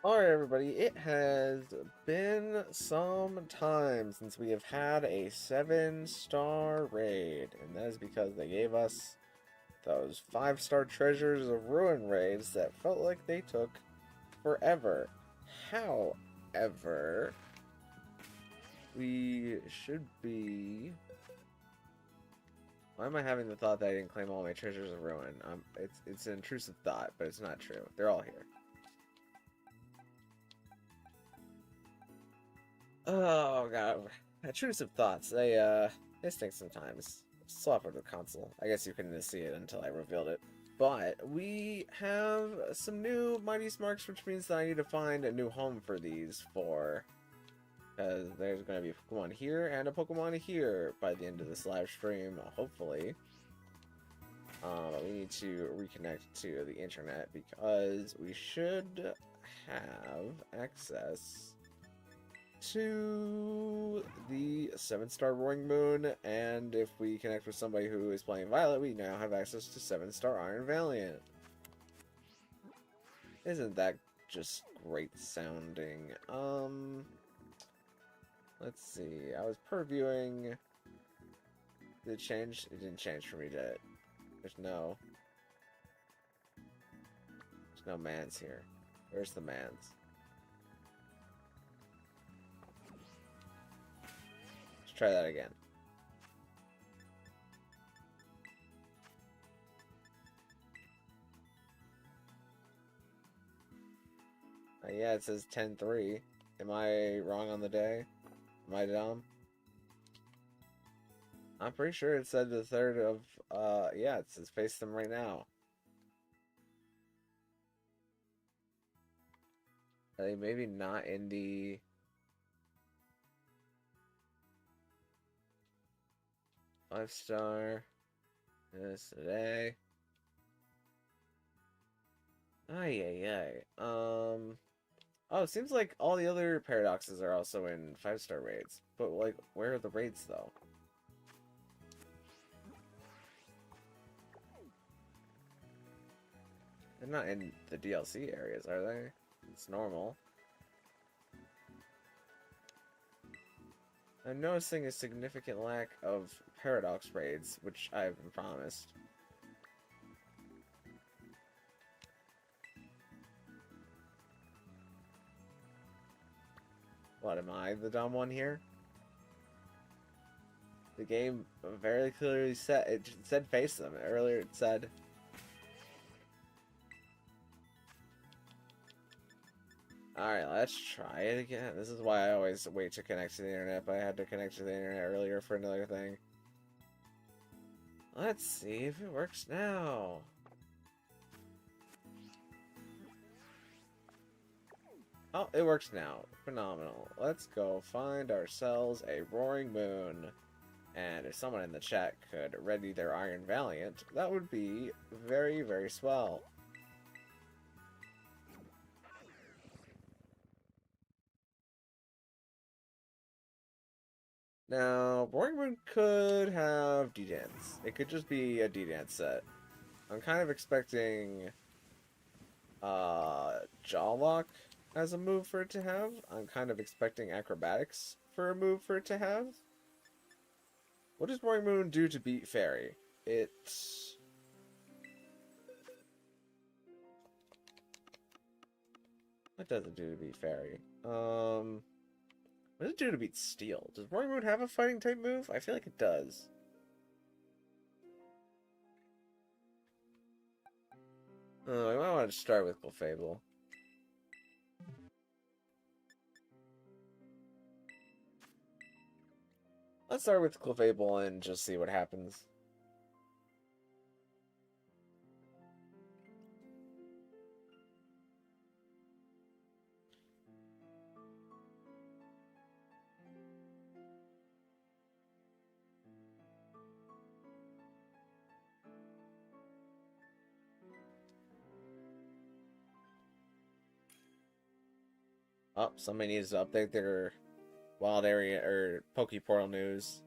Alright, everybody, it has been some time since we have had a 7-star raid, and that is because they gave us those 5-star treasures of ruin raids that felt like they took forever. However, we should be... Why am I having the thought that I didn't claim all my treasures of ruin? It's an intrusive thought, but it's not true. They're all here. Oh god, intrusive thoughts. They stink sometimes. Swap over the console. I guess you couldn't see it until I revealed it. But we have some new Mighty Smarks, which means that I need to find a new home for these four. Because there's going to be a Pokemon here and a Pokemon here by the end of this live stream, hopefully. We need to reconnect to the internet because we should have access to the 7-star Roaring Moon, and if we connect with somebody who is playing Violet, we now have access to 7-star Iron Valiant. Isn't that just great sounding? Let's see. I was previewing. Did it change? It didn't change for me, did it? There's no mans here. Where's the mans? Try that again. Yeah, it says 10-3. Am I wrong on the day? Am I dumb? I'm pretty sure it said the 3rd of, yeah, it says face them right now. Are they maybe not in the... Five-star. This today. Ay. Oh, it seems like all the other paradoxes are also in 5-star raids. But, like, where are the raids, though? They're not in the DLC areas, are they? It's normal. I'm noticing a significant lack of paradox raids, which I've been promised. What, am I the dumb one here? The game very clearly said, it said face them. Earlier it said... Alright, let's try it again. This is why I always wait to connect to the internet, but I had to connect to the internet earlier for another thing. Let's see if it works now. Oh, it works now. Phenomenal. Let's go find ourselves a Roaring Moon. And if someone in the chat could ready their Iron Valiant, that would be very, very swell. Now, Roaring Moon could have D-Dance. It could just be a D-Dance set. I'm kind of expecting Jaw Lock as a move for it to have. I'm kind of expecting Acrobatics for a move for it to have. What does Roaring Moon do to beat Fairy? What does it do to beat Fairy? What does it do to beat Steel? Does Roaring Moon have a fighting type move? I feel like it does. I might want to start with Clefable. Let's start with Clefable and just see what happens. Oh, somebody needs to update their wild area or Pokeportal news.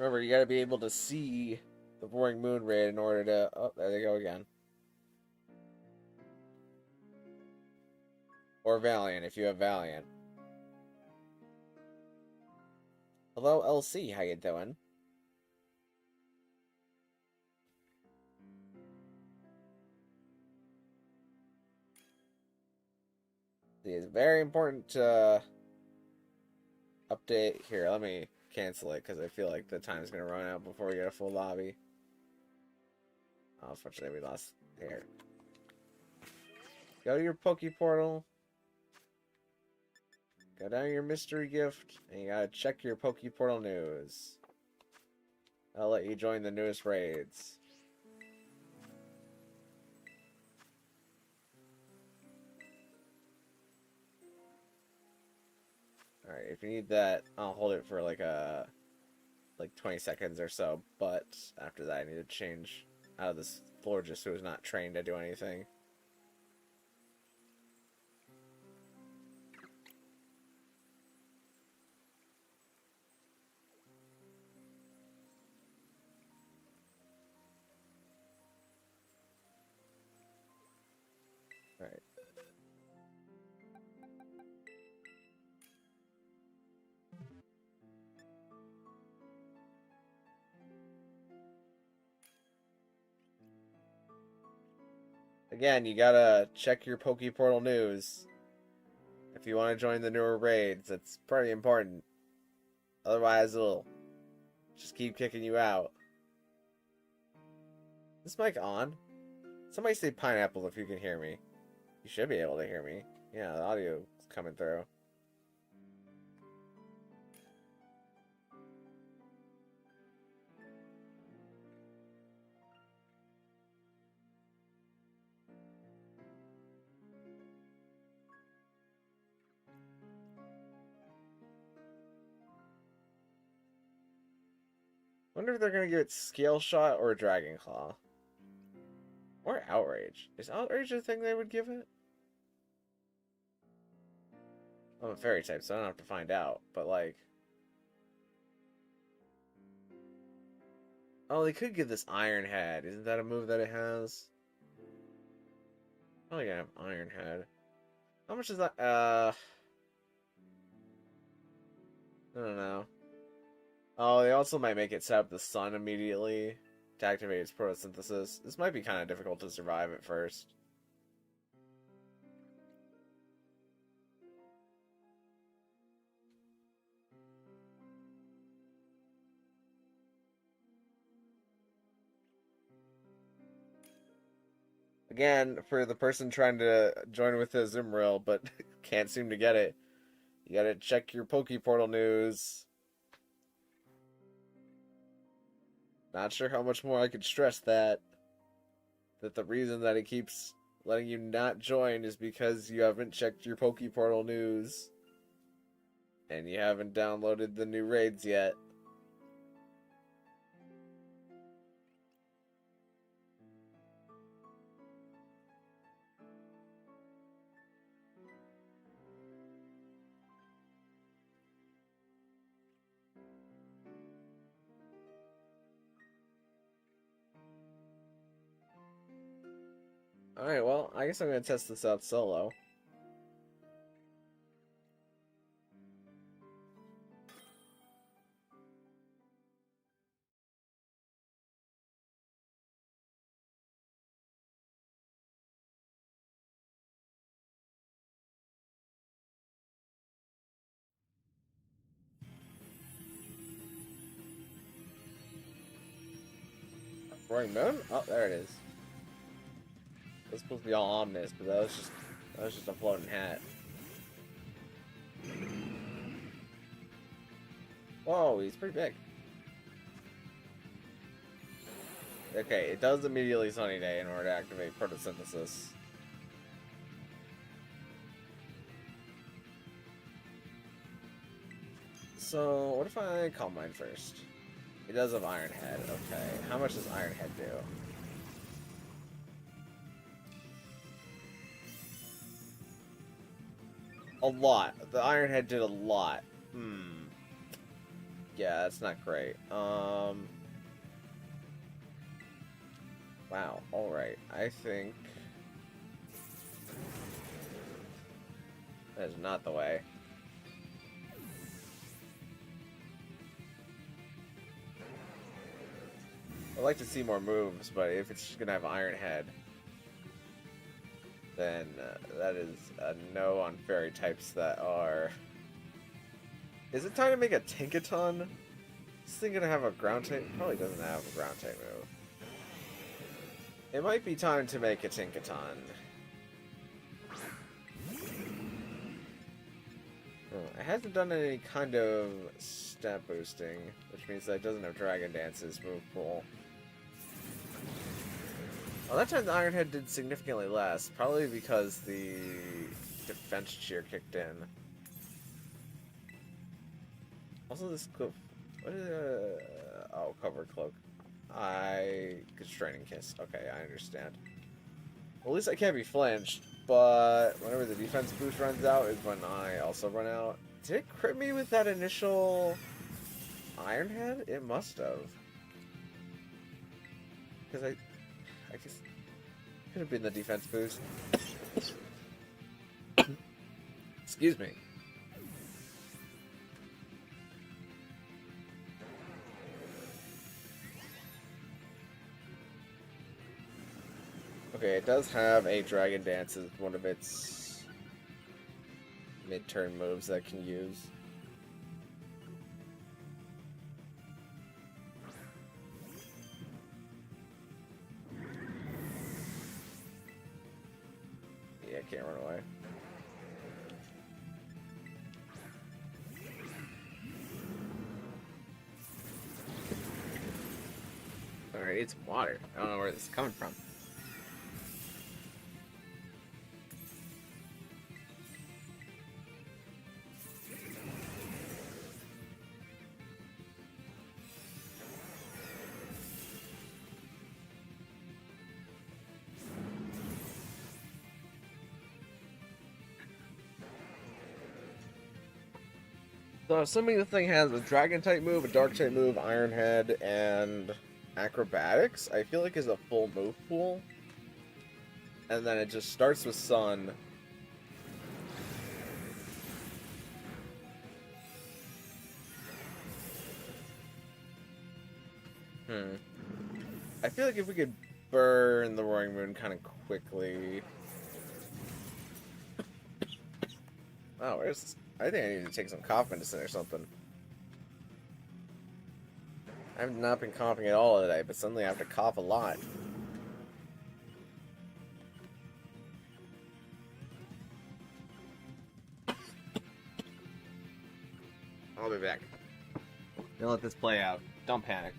Remember, you gotta be able to see the Roaring Moon raid in order to... Oh, there they go again. Or Valiant, if you have Valiant. Hello, LC, how you doing? It's very important to update. Here, let me cancel it, because I feel like the time's going to run out before we get a full lobby. Oh, unfortunately, we lost here. Go to your Poke Portal. Go down to your mystery gift, and you gotta check your Poke Portal news. I'll let you join the newest raids. Alright, if you need that, I'll hold it for like 20 seconds or so, but after that I need to change out of this floor just so it's not trained to do anything. Alright. Again, you gotta check your Poke Portal news if you want to join the newer raids. It's pretty important. Otherwise, it'll just keep kicking you out. Is this mic on? Somebody say pineapple if you can hear me. You should be able to hear me. Yeah, the audio is coming through. Wonder if they're gonna give it Scale Shot or Dragon Claw. Or Outrage. Is Outrage the thing they would give it? I'm a fairy type, so I don't have to find out. But like... Oh, they could give this Iron Head. Isn't that a move that it has? Oh, yeah, I have Iron Head. How much is that? I don't know. Oh, they also might make it set up the sun immediately to activate its photosynthesis. This might be kind of difficult to survive at first. Again, for the person trying to join with the Zumrill but can't seem to get it, you gotta check your Poke Portal news. Not sure how much more I could stress that. That the reason that it keeps letting you not join is because you haven't checked your Poke Portal news. And you haven't downloaded the new raids yet. Alright, well, I guess I'm gonna test this out solo. Roaring Moon? Oh, there it is. It was supposed to be all ominous, but that was just a floating hat. Whoa, he's pretty big. Okay, it does immediately Sunny Day in order to activate photosynthesis. So, what if I Calm Mind first? It does have Iron Head. Okay, how much does Iron Head do? A lot. The Iron Head did a lot. Yeah, that's not great. Wow, alright. I think that is not the way. I'd like to see more moves, but if it's just gonna have Iron Head, then that is a no on fairy types that are... Is it time to make a Tinkaton? Is this thing gonna have a ground type? Probably doesn't have a ground type move. It might be time to make a Tinkaton. Oh, it hasn't done any kind of stat boosting, which means that it doesn't have Dragon Dance's move pool. Well, that time the Iron Head did significantly less, probably because the defense cheer kicked in. Also, this cloak. What is oh, cover cloak. Constraining kiss. Okay, I understand. Well, at least I can't be flinched, but whenever the defense boost runs out is when I also run out. Did it crit me with that initial Iron Head? It must have. Because I guess it could have been the defense boost. Excuse me. Okay, it does have a Dragon Dance as one of its mid-turn moves that it can use. Yeah, I can't run away. Alright, it's water. I don't know where this is coming from. So assuming the thing has a Dragon type move, a Dark type move, Iron Head, and Acrobatics, I feel like is a full move pool. And then it just starts with Sun. I feel like if we could burn the Roaring Moon kind of quickly. Oh, where's this? I think I need to take some cough medicine or something. I've not been coughing at all today, but suddenly I have to cough a lot. I'll be back. Don't let this play out. Don't panic.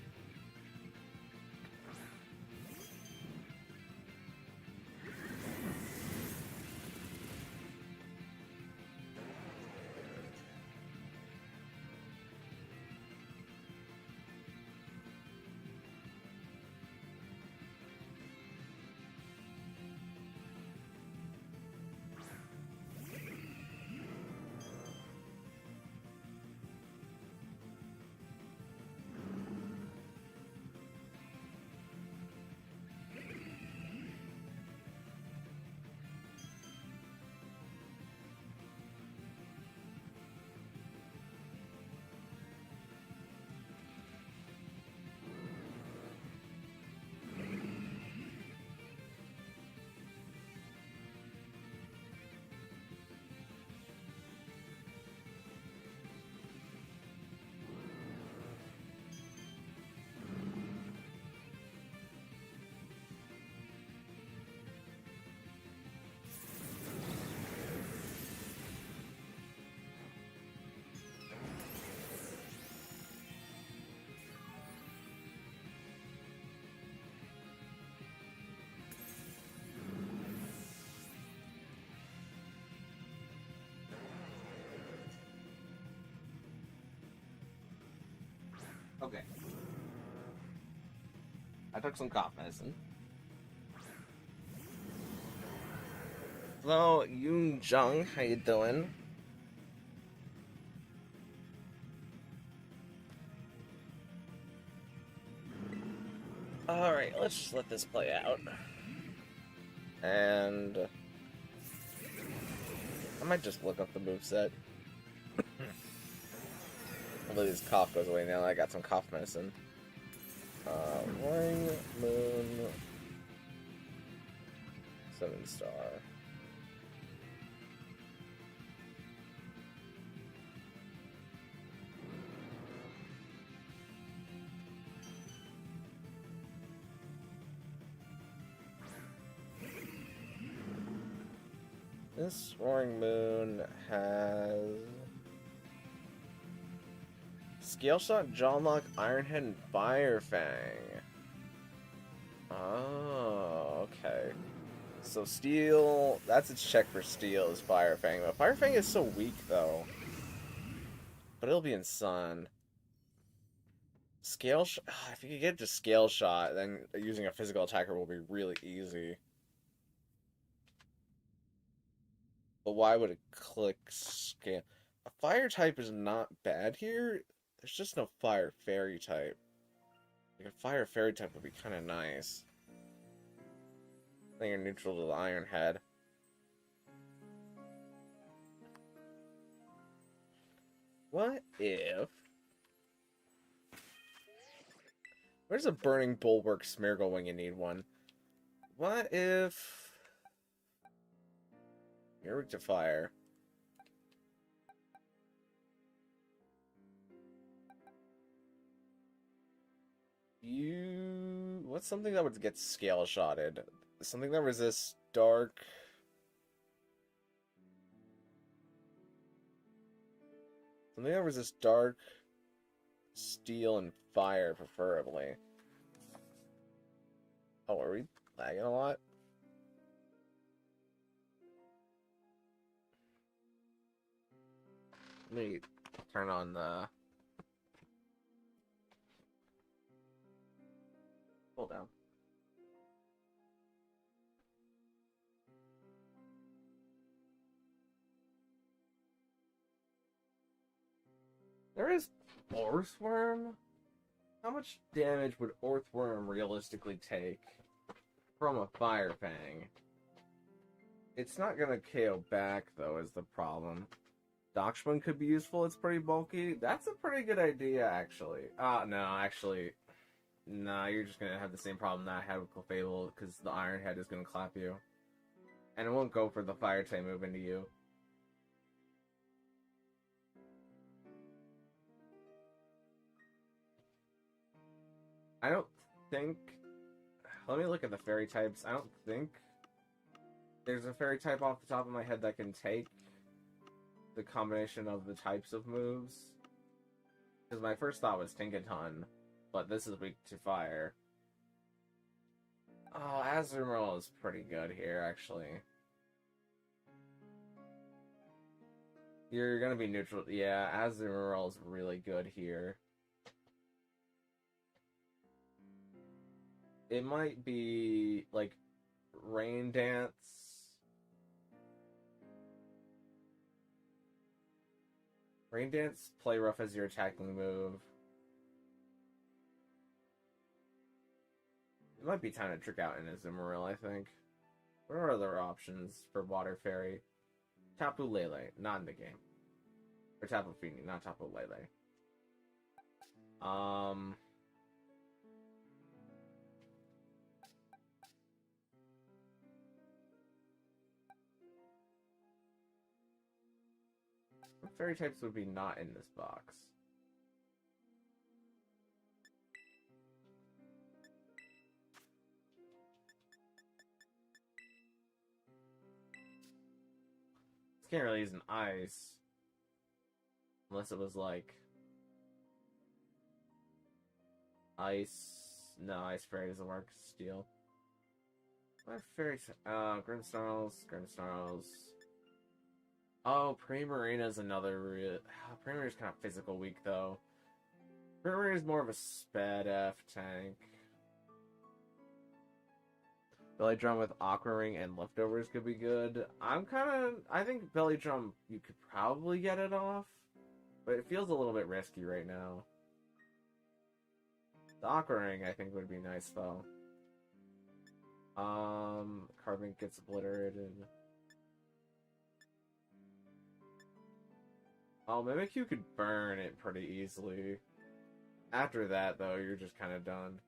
Okay. I took some cough medicine. Hello, Yoon Jung. How you doing? Alright, let's just let this play out. And I might just look up the moveset. Hopefully this cough goes away now that I got some cough medicine. Ring, Moon, 7-star. This Roaring Moon has Scale Shot, Jaw Lock, Iron Head, and Fire Fang. Oh, okay. So Steel, that's its check for Steel is Fire Fang. But Fire Fang is so weak though. But it'll be in Sun. Scale Shot, if you could get to Scale Shot, then using a physical attacker will be really easy. But why would it click Scale? A Fire type is not bad here. There's just no Fire Fairy type. Like a Fire Fairy type would be kind of nice. I think you're neutral to the Iron Head. What if... Where's a Burning Bulwark Smeargle when you need one? What if... You're weak to fire. What's something that would get scale shotted? Something that resists dark. Something that resists dark, steel, and fire, preferably. Oh, are we lagging a lot? Let me turn on the... Hold down. There is Orthworm? How much damage would Orthworm realistically take from a Fire Fang? It's not gonna KO back, though, is the problem. Doxman could be useful, it's pretty bulky. That's a pretty good idea, actually. No, actually... Nah, you're just gonna have the same problem that I had with Clefable, because the Iron Head is gonna clap you. And it won't go for the Fire type move into you. I don't think... Let me look at the Fairy types. I don't think there's a Fairy type off the top of my head that can take the combination of the types of moves. Because my first thought was Tinkaton, but this is weak to fire. Oh, Azumarill is pretty good here, actually. You're gonna be neutral. Yeah, Azumarill is really good here. It might be, like, Rain Dance. Rain Dance, play rough as your attacking move. It might be time to trick out in Azumarill, I think. What are other options for Water Fairy? Tapu Lele, not in the game. Or Tapu Fini, not Tapu Lele. What fairy types would be not in this box? This can't really use an ice. Unless it was like... Ice... No, Ice Fairy doesn't work. Steel. What fairy... Grimmsnarls. Oh, Primarina's another Primarina's kind of physical weak, though. Primarina's more of a sped F tank. Belly Drum with Aqua Ring and Leftovers could be good. I think Belly Drum, you could probably get it off. But it feels a little bit risky right now. The Aqua Ring, I think, would be nice, though. Carbon gets obliterated. Oh, Mimikyu could burn it pretty easily. After that, though, you're just kind of done.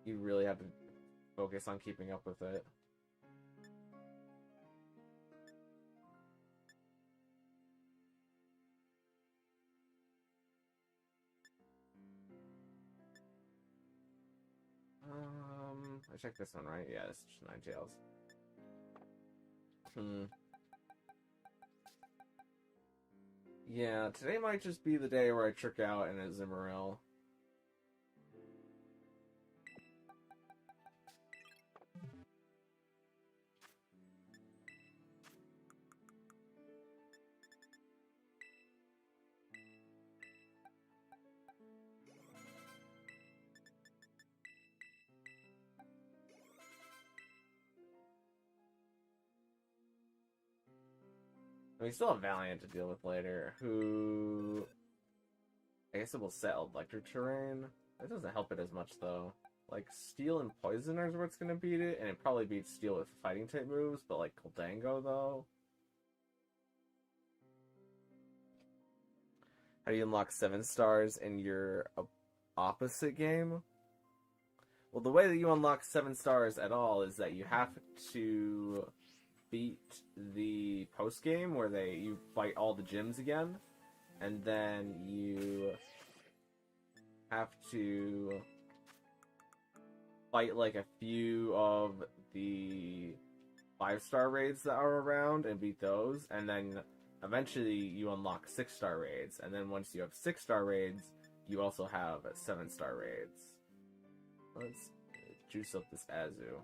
You really have to focus on keeping up with it. I checked this one, right? Yeah, it's just 9 tails. Yeah, today might just be the day where I trick out in a Zimmeril. We still have Valiant to deal with later, who... I guess it will set electric terrain. That doesn't help it as much, though. Like, Steel and Poison is where it's gonna beat it, and it probably beats Steel with fighting type moves, but like Goldango, though. How do you unlock 7 stars in your opposite game? Well, the way that you unlock 7 stars at all is that you have to beat the post game where you fight all the gyms again, and then you have to fight like a few of the 5-star raids that are around and beat those, and then eventually you unlock 6-star raids, and then once you have 6-star raids, you also have 7-star raids. Let's juice up this Azu.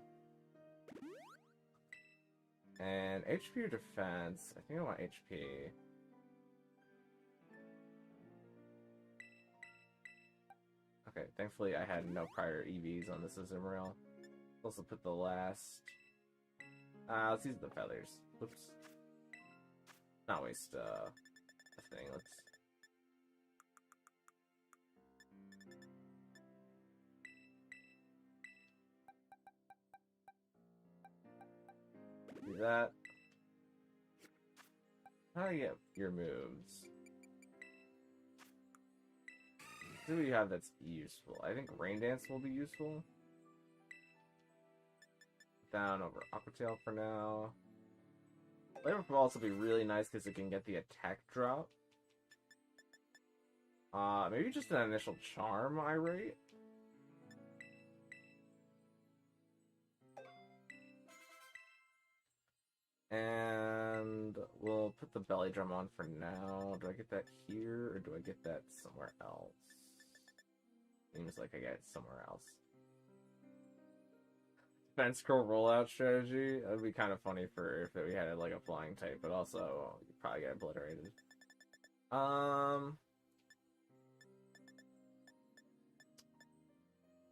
And HP or defense? I think I want HP. Okay, thankfully I had no prior EVs on this Azumarill. Also put the last... let's use the feathers. Oops. Not waste a thing. Let's... do that. How do you get your moves? What do we have that's useful? I think Rain Dance will be useful. Down over Aqua Tail for now. Flavor will also be really nice because it can get the attack drop. Maybe just an initial charm I rate. And we'll put the belly drum on for now. Do I get that here, or do I get that somewhere else? Seems like I get it somewhere else. Fence scroll rollout strategy? That would be kind of funny for if we had like a flying type, but also you'd probably get obliterated.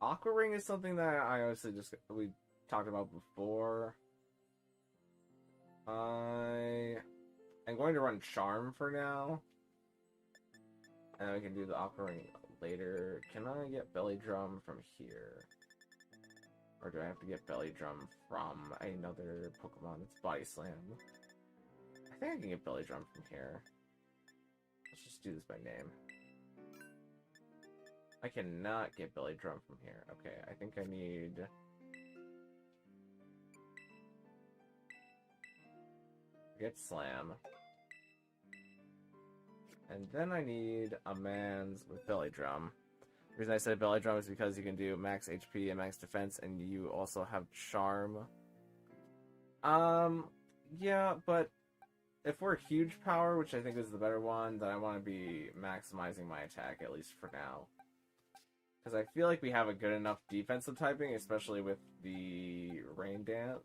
Aqua Ring is something that I honestly we talked about before. I'm going to run Charm for now. And we can do the Aqua Ring later. Can I get Belly Drum from here? Or do I have to get Belly Drum from another Pokemon? It's Body Slam. I think I can get Belly Drum from here. Let's just do this by name. I cannot get Belly Drum from here. Okay, I think I need... get Slam. And then I need a man's with Belly Drum. The reason I said Belly Drum is because you can do max HP and max defense, and you also have Charm. Yeah, but if we're huge power, which I think is the better one, then I want to be maximizing my attack, at least for now. Because I feel like we have a good enough defensive typing, especially with the Rain Dance.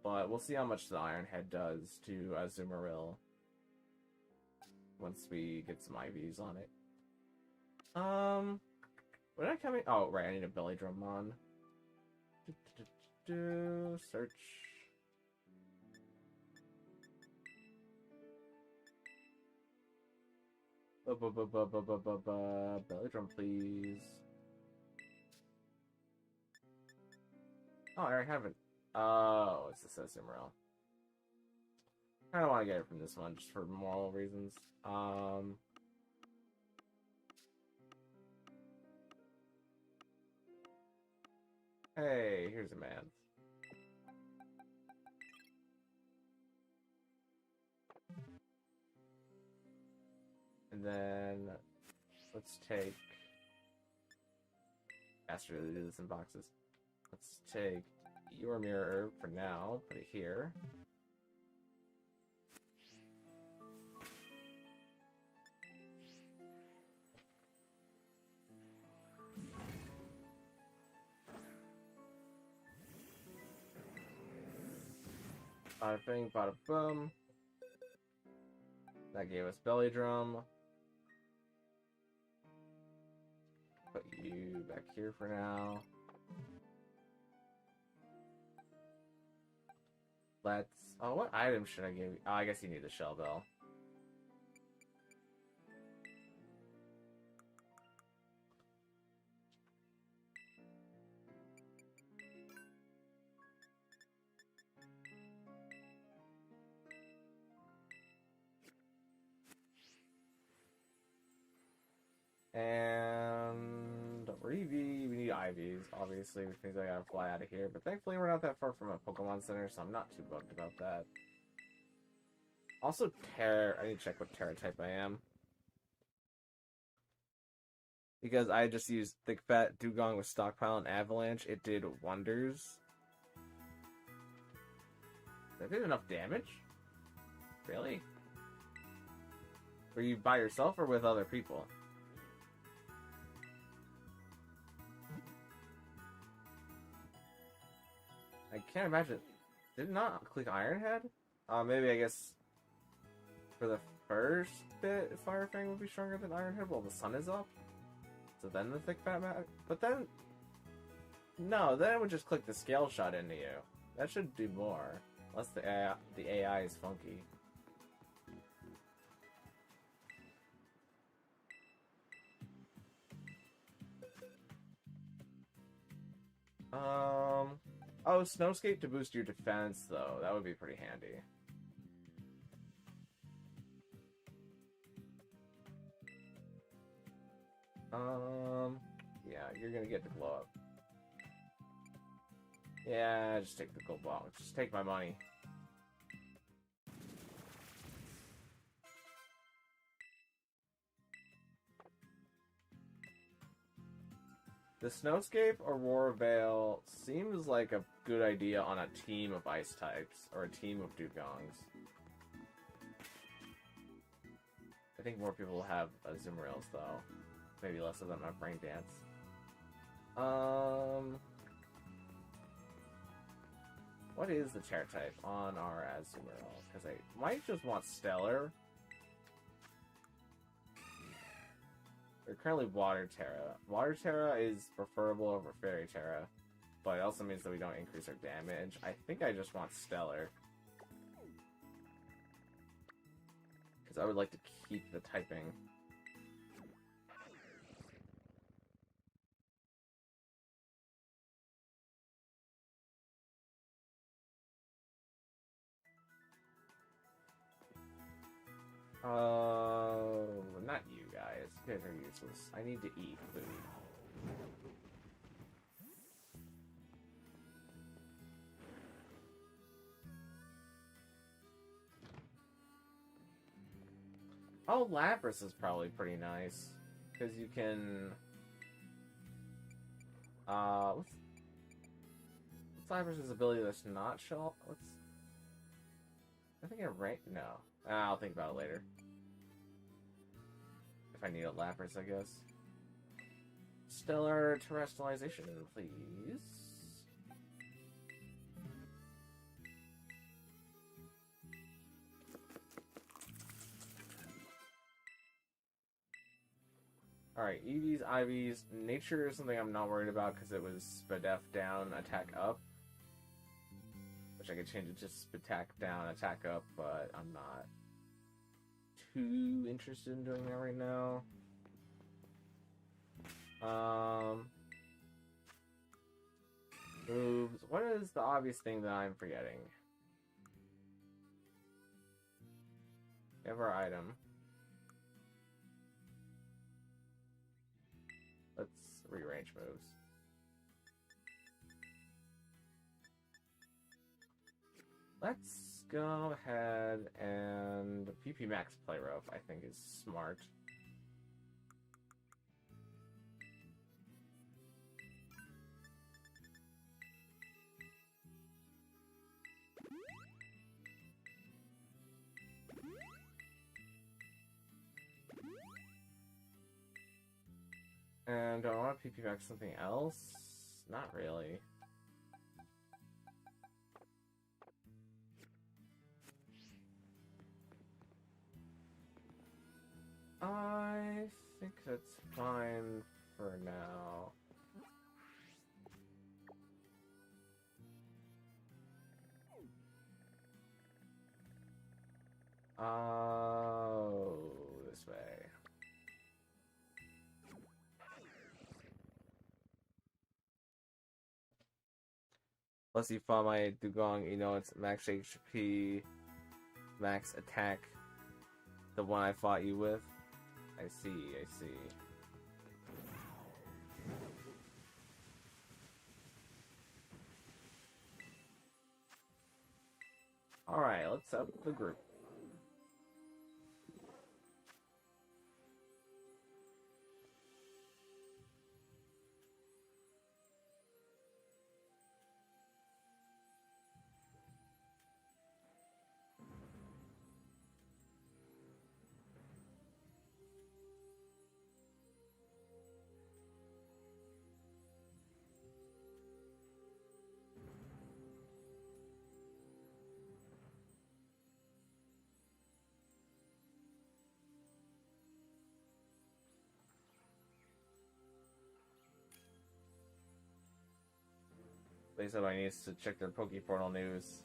But we'll see how much the Iron Head does to Azumarill once we get some IVs on it. What did I come in? Oh, right, I need a Belly Drum on. Search. Belly drum, please. Oh, I already have it. Oh, it's the Sesimrel. I don't want to get it from this one, just for moral reasons. Hey, here's a man. And then let's take. Ask really do this in boxes. Let's take your mirror herb for now. Put it here. Bada bing, bada boom. That gave us belly drum. Put you back here for now. Let's. Oh, what item should I give you? Oh, I guess you need the shell bell. And Reevee, we need IVs, obviously, which means I gotta fly out of here. But thankfully, we're not that far from a Pokemon Center, so I'm not too bugged about that. Also, Tera. I need to check what Tera type I am. Because I just used Thick Fat Dugong with Stockpile and Avalanche. It did wonders. That did enough damage? Really? Were you by yourself or with other people? I can't imagine. Did it not click Ironhead? Maybe I guess for the first bit, Fire Fang would be stronger than Ironhead while the sun is up. So then the Thick Fat Mat. But then, no, then it would just click the Scale Shot into you. That should do more, unless the AI is funky. Oh, Snowscape to boost your defense, though. That would be pretty handy. Yeah, you're gonna get the glow up. Yeah, just take the gold ball. Just take my money. The Snowscape Aurora Veil seems like a good idea on a team of ice types, or a team of Dugongs. I think more people will have Azumarils, though. Maybe less of them have Brain Dance. What is the Tera type on our Azumarill? Because I might just want Stellar. They're currently Water Tera. Water Tera is preferable over Fairy Tera, but it also means that we don't increase our damage. I think I just want Stellar. Because I would like to keep the typing. Not you guys. You guys are useless. I need to eat food. Oh, Lapras is probably pretty nice. Because you can... what's Lapras' ability that's not shell? What's... I think I rank... No. I'll think about it later. If I need a Lapras, I guess. Stellar Terrestrialization, please. Alright, EVs, IVs. Nature is something I'm not worried about because it was Spadef down, attack up. Which I could change it to Spatak down, attack up, but I'm not too interested in doing that right now. Moves. What is the obvious thing that I'm forgetting? We have our item. Let's rearrange moves. Let's go ahead and PP Max play rope, I think is smart. And do I want to PP Max something else? Not really. I think that's fine for now. Oh, this way. Plus you fought my Dugong, you know it's max HP, max attack. The one I fought you with. I see, I see. Alright, let's up the group. They said I need to check their Pokeportal news.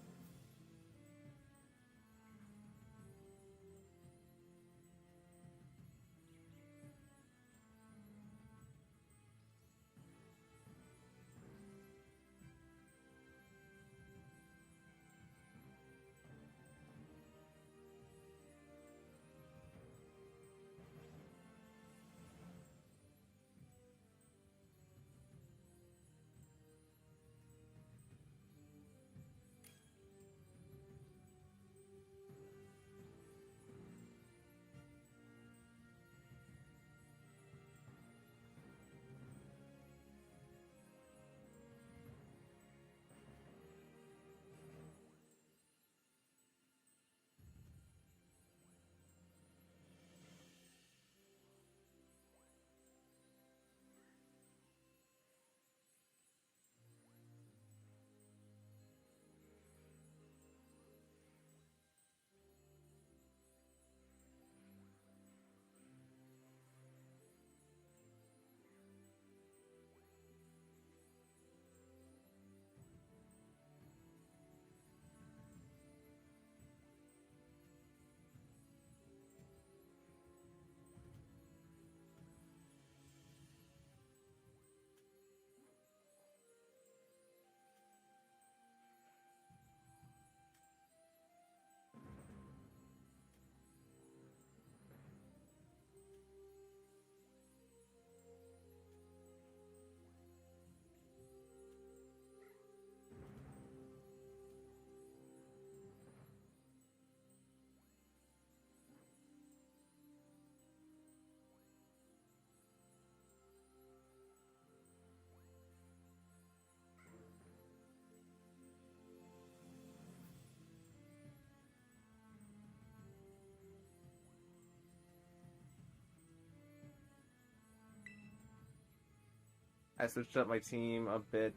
I switched up my team a bit.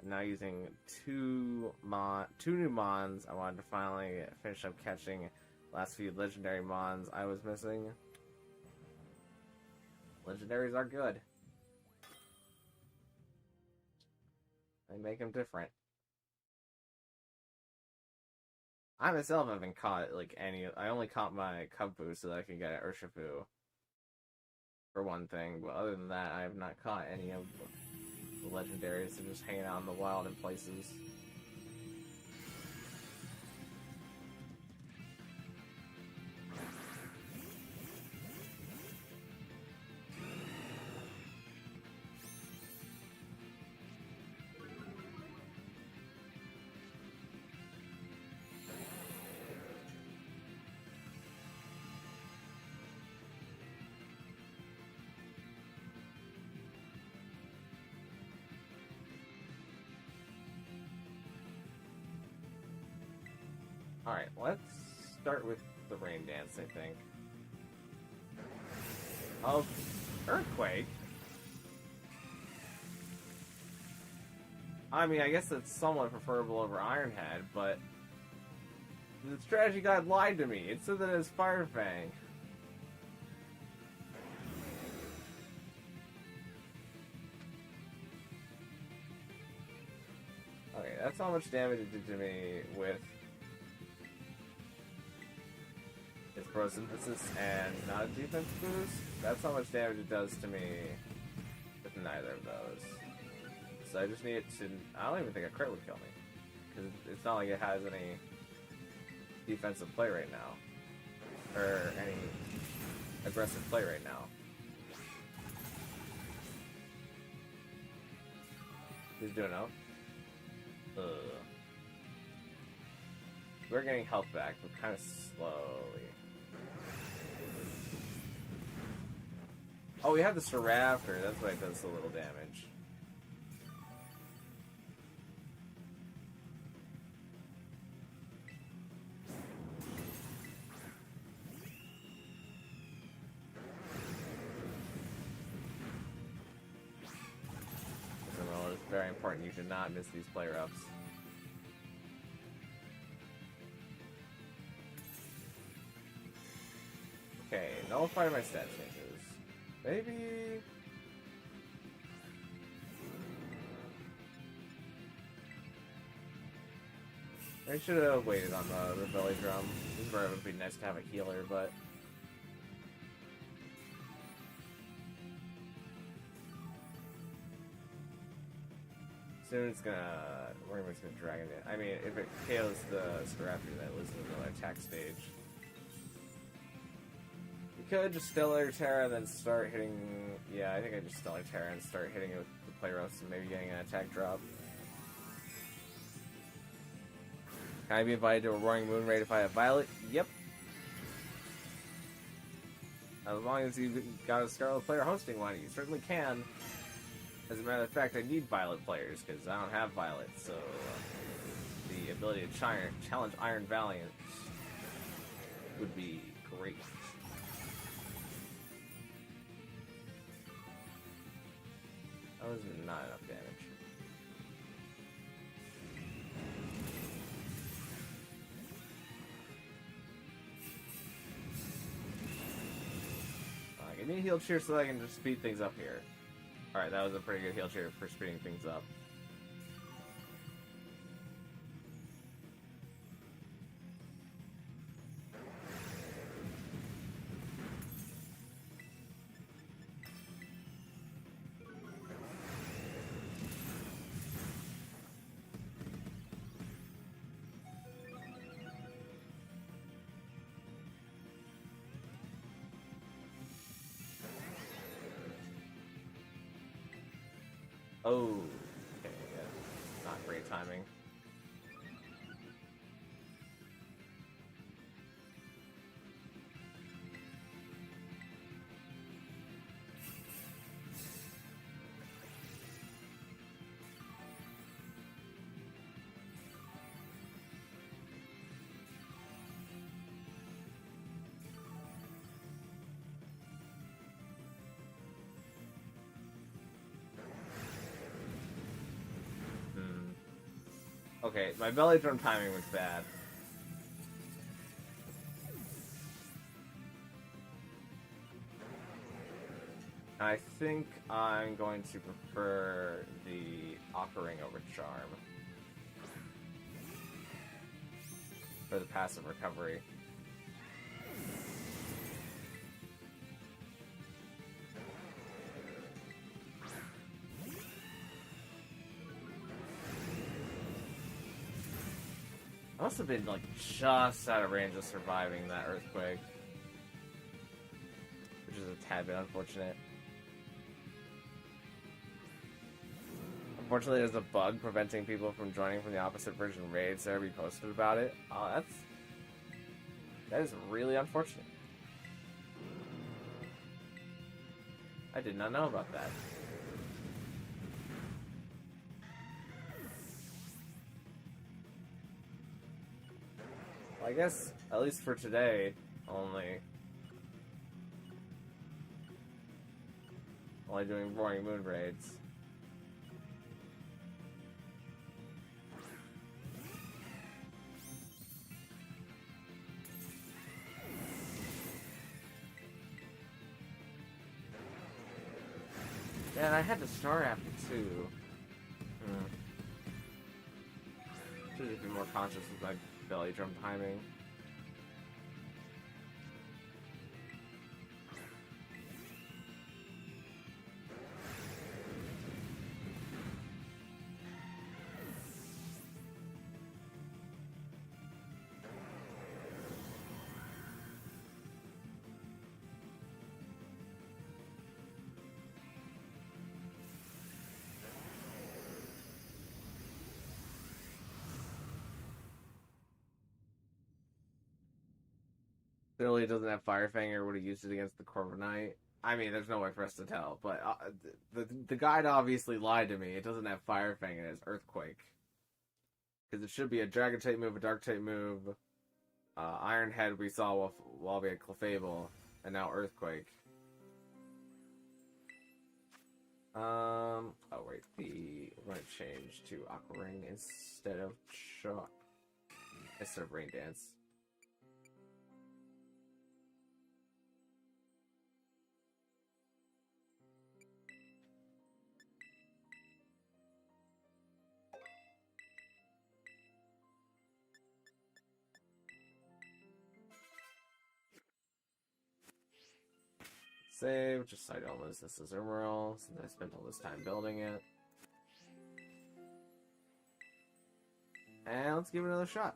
I'm now using two new Mons. I wanted to finally finish up catching last few legendary Mons I was missing. Legendaries are good. They make them different. I myself haven't caught like any. I only caught my Kubfu so that I can get an Urshifu for one thing. But other than that, I have not caught any of the legendaries. They're just hanging out in the wild in places. Alright, let's start with the rain dance, I think. Oh, Earthquake? I mean, I guess that's somewhat preferable over Iron Head, but the strategy guide lied to me. It said that it's Fire Fang. Okay, that's how much damage it did to me with its Pro Synthesis and not a defense boost. That's how much damage it does to me with neither of those. So I just need it to... I don't even think a crit would kill me. Because it's not like it has any defensive play right now. Or any aggressive play right now. He's doing out. We're getting health back, but kind of slowly. Oh, we have the Staraptor. That's why it does a little damage. It's very important. You should not miss these player ups. Okay, nullify my stat changes. Maybe... I should have waited on the belly drum. This is where it would be nice to have a healer, but... Soon it's gonna... We're gonna Dragon it. I mean, if it KOs the Staraptor, that was another attack stage. Could just Stellar Tera and then start hitting... Yeah, I think I just Stellar Tera and start hitting it with the play roast and maybe getting an attack drop. Can I be invited to a Roaring Moon raid if I have Violet? Yep. As long as you got a Scarlet player hosting one, you certainly can. As a matter of fact, I need Violet players because I don't have Violet, so the ability to challenge Iron Valiant would be great. That was not enough damage. Give me a heal cheer so that I can just speed things up here. Alright, that was a pretty good heal cheer for speeding things up. Oh, okay, yeah. Not great timing. Okay, my belly drum timing was bad. I think I'm going to prefer the Aqua Ring over Charm. for the passive recovery. I must have been like just out of range of surviving that earthquake, which is a tad bit unfortunate. Unfortunately, there's a bug preventing people from joining from the opposite version raids. There, we posted about it. Oh, that is really unfortunate. I did not know about that. Well, I guess, at least for today, only doing Roaring Moon raids. Yeah, and I had to start after 2. Should have been more conscious with my belly drum timing. Clearly, it doesn't have Firefanger. Would have used it against the Corviknight. I mean, there's no way for us to tell, but the guide obviously lied to me. It doesn't have Firefanger. It's Earthquake. Because it should be a Dragon type move, a Dark type move, Iron Head we saw while we had Clefable, and now Earthquake. Oh wait, we're gonna change to Aqua Ring instead of Rain Dance. Save, just cite almost this is Emerald, since I spent all this time building it. And let's give it another shot.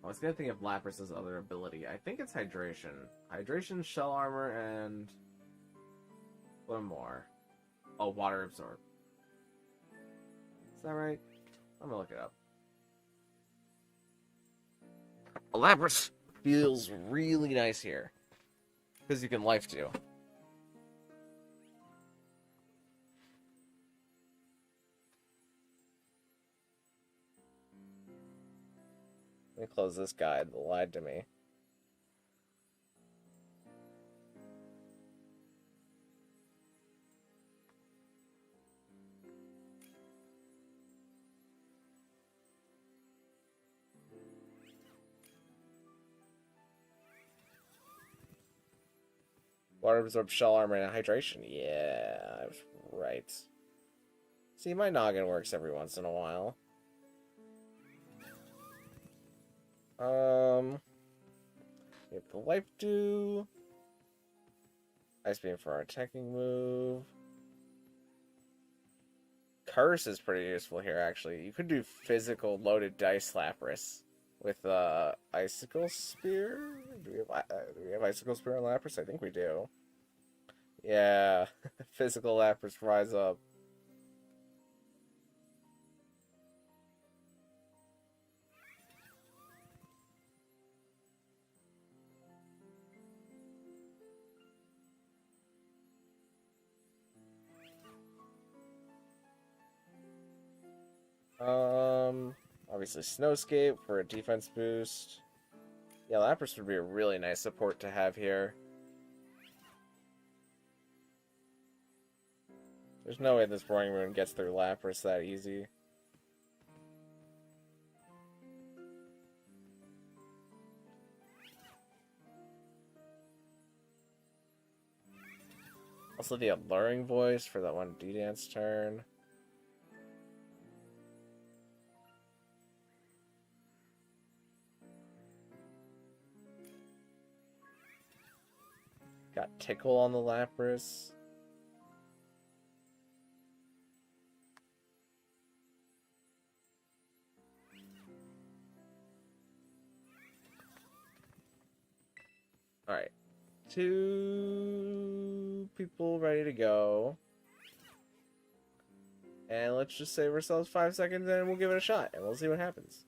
I was gonna think of Lapras's other ability. I think it's Hydration. Hydration, Shell Armor, and one more. Oh, Water Absorb. Is that right? I'm gonna look it up. Lapras feels really nice here. Because you can Life Steal. Let me close this guide that lied to me. Water Absorb, Shell Armor, and Hydration. Yeah, I was right. See, my noggin works every once in a while. We have the Life Dew. Ice Beam for our attacking move. Curse is pretty useful here, actually. You could do physical loaded dice Lapras with Icicle Spear. Do we have Icicle Spear on Lapras? I think we do. Yeah, physical Lapras rise up. Obviously Snowscape for a defense boost. Yeah, Lapras would be a really nice support to have here. There's no way this Roaring Moon gets through Lapras that easy. Also the alluring voice for that one D-Dance turn. Got Tickle on the Lapras. Alright. 2 people ready to go. And let's just save ourselves 5 seconds and we'll give it a shot and we'll see what happens.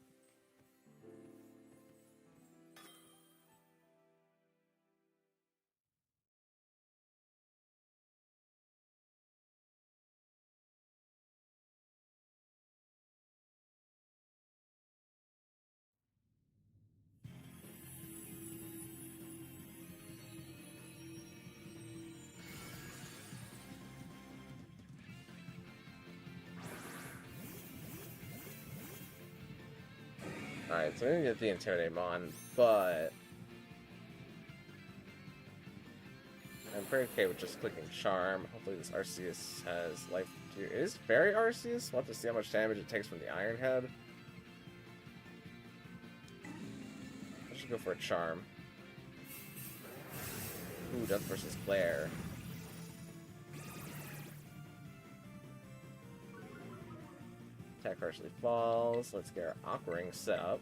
Alright, so we're gonna get the Intimidate Mon, but I'm pretty okay with just clicking Charm. Hopefully this Arceus has life to... It is very Arceus? We'll have to see how much damage it takes from the Iron Head. I should go for a Charm. Ooh, Death versus Glare. Attack partially falls. Let's get our Aqua Ring set up.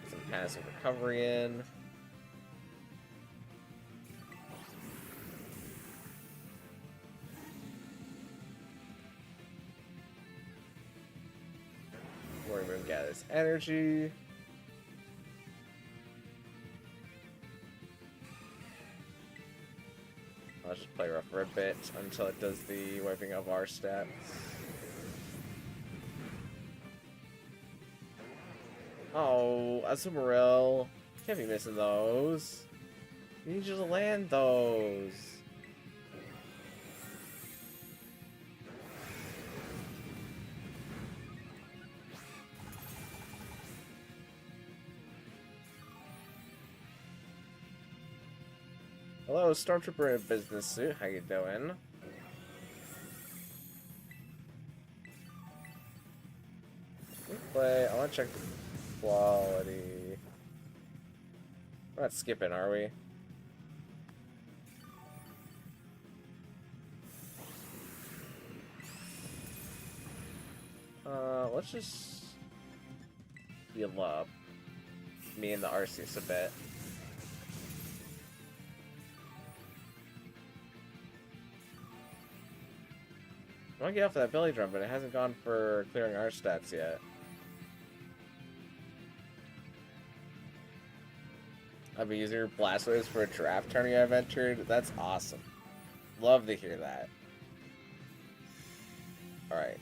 Get some passive recovery in. Worry Moon gathers energy. I'll just play rough for a bit until it does the wiping of our stats. Oh, Azumarill. Can't be missing those. You need you to land those. Hello, Stormtrooper in a business suit. How you doing? Play. I want to check the quality. We're not skipping, are we? Let's just heal up me and the Arceus a bit. I want to get off of that belly drum, but it hasn't gone for clearing our stats yet. I've been using your Blastoise for a draft tourney I've entered. That's awesome. Love to hear that. Alright.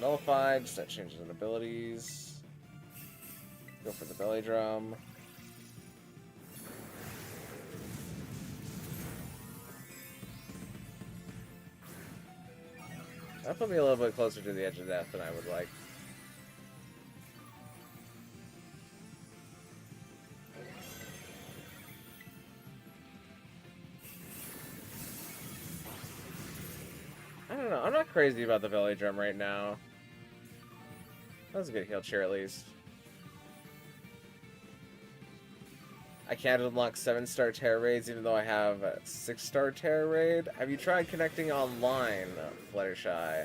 Nullified, set changes in abilities. Go for the belly drum. That put me a little bit closer to the edge of death than I would like. I don't know. I'm not crazy about the belly drum right now. That was a good heal cheer at least. I can't unlock 7-star Tera raids even though I have a 6-star Tera raid. Have you tried connecting online, Fluttershy?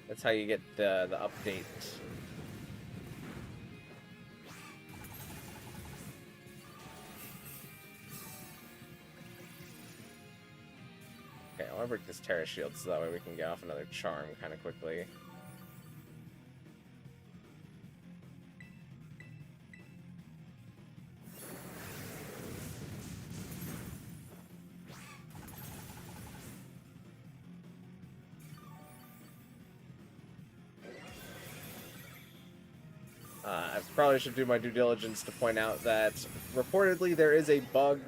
That's how you get the update. Okay, I want to break this Tera shield so that way we can get off another charm kind of quickly. I probably should do my due diligence to point out that reportedly there is a bug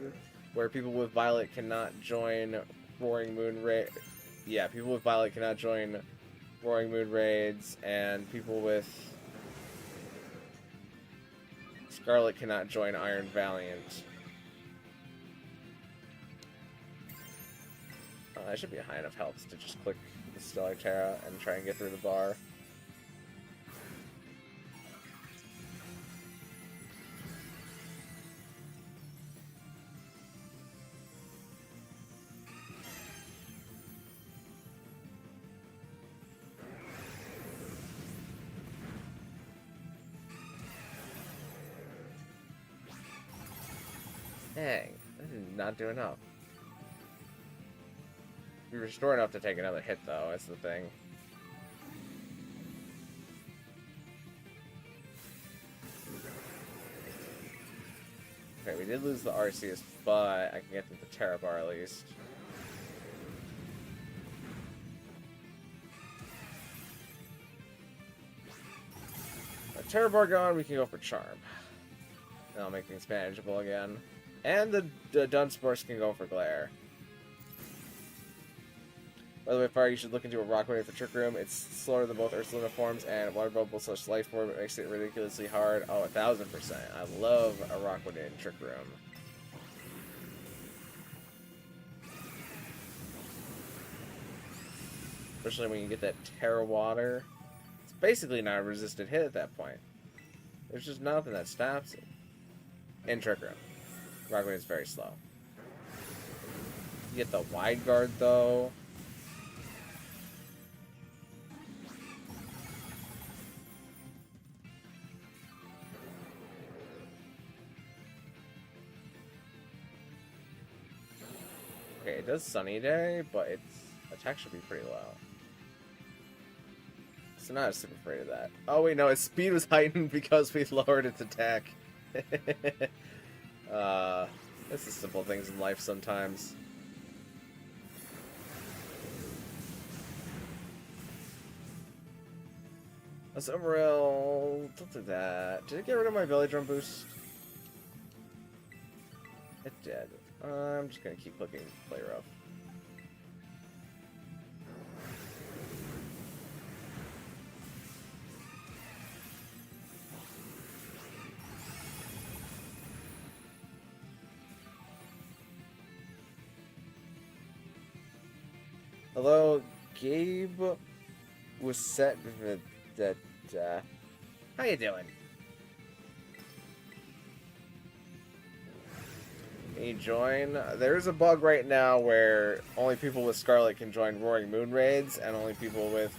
where people with Violet cannot join Roaring Moon Raid. Yeah, people with Violet cannot join Roaring Moon Raids, and people with Scarlet cannot join Iron Valiant. That should be high enough health to just click the Stellar Tera and try and get through the bar. Dang, I did not do enough. We restore enough to take another hit, though, that's the thing. Okay, we did lose the Arceus, but I can get to the Tera bar at least. A Tera bar gone, we can go for Charm. That'll make things manageable again. And the Dunsparce can go for Glare. By the way, Fire, you should look into a Rock Wave for Trick Room. It's slower than both Ursaluna forms and Water Bubble / Life Form. It makes it ridiculously hard. Oh, 1000%. I love a Rock Wave in Trick Room. Especially when you get that Tera Water. It's basically not a resisted hit at that point. There's just nothing that stops it. In Trick Room. Rock Wave is very slow. You get the Wide Guard, though. Okay, it does Sunny Day, but its attack should be pretty low. So now I'm super afraid of that. Oh wait, no, its speed was heightened because we lowered its attack. This is simple things in life sometimes. Let's overall. Don't do that. Did it get rid of my belly drum boost? It did. I'm just gonna keep clicking play rough. Hello, Gabe was set that. How you doing? Can you join? There's a bug right now where only people with Scarlet can join Roaring Moon raids, and only people with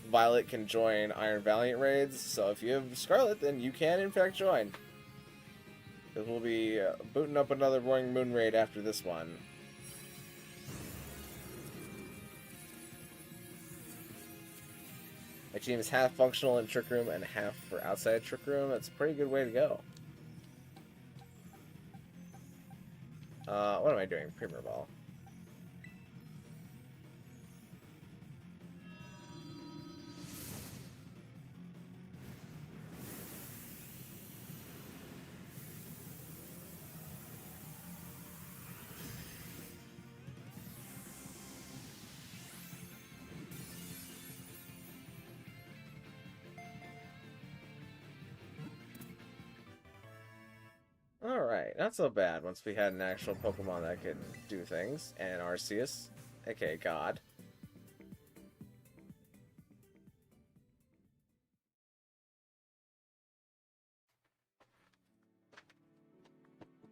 Violet can join Iron Valiant raids. So if you have Scarlet, then you can in fact join. Because we'll be booting up another Roaring Moon raid after this one. My team is half functional in Trick Room and half for outside Trick Room. That's a pretty good way to go. What am I doing? Premier Ball. Alright, not so bad once we had an actual Pokemon that could do things. And Arceus, aka God.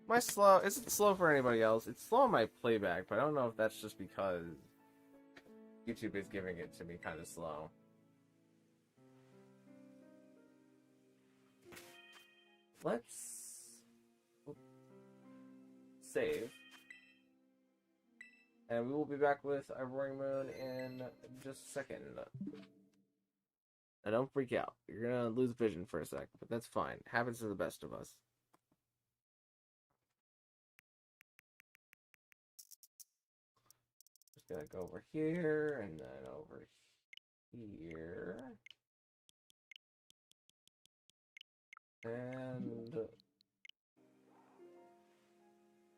My slow, is it slow for anybody else? It's slow on my playback, but I don't know if that's just because YouTube is giving it to me kind of slow. Let's save. And we will be back with a Roaring Moon in just a second. And don't freak out. You're gonna lose vision for a sec, but that's fine. Happens to the best of us. Just gonna go over here and then over here. And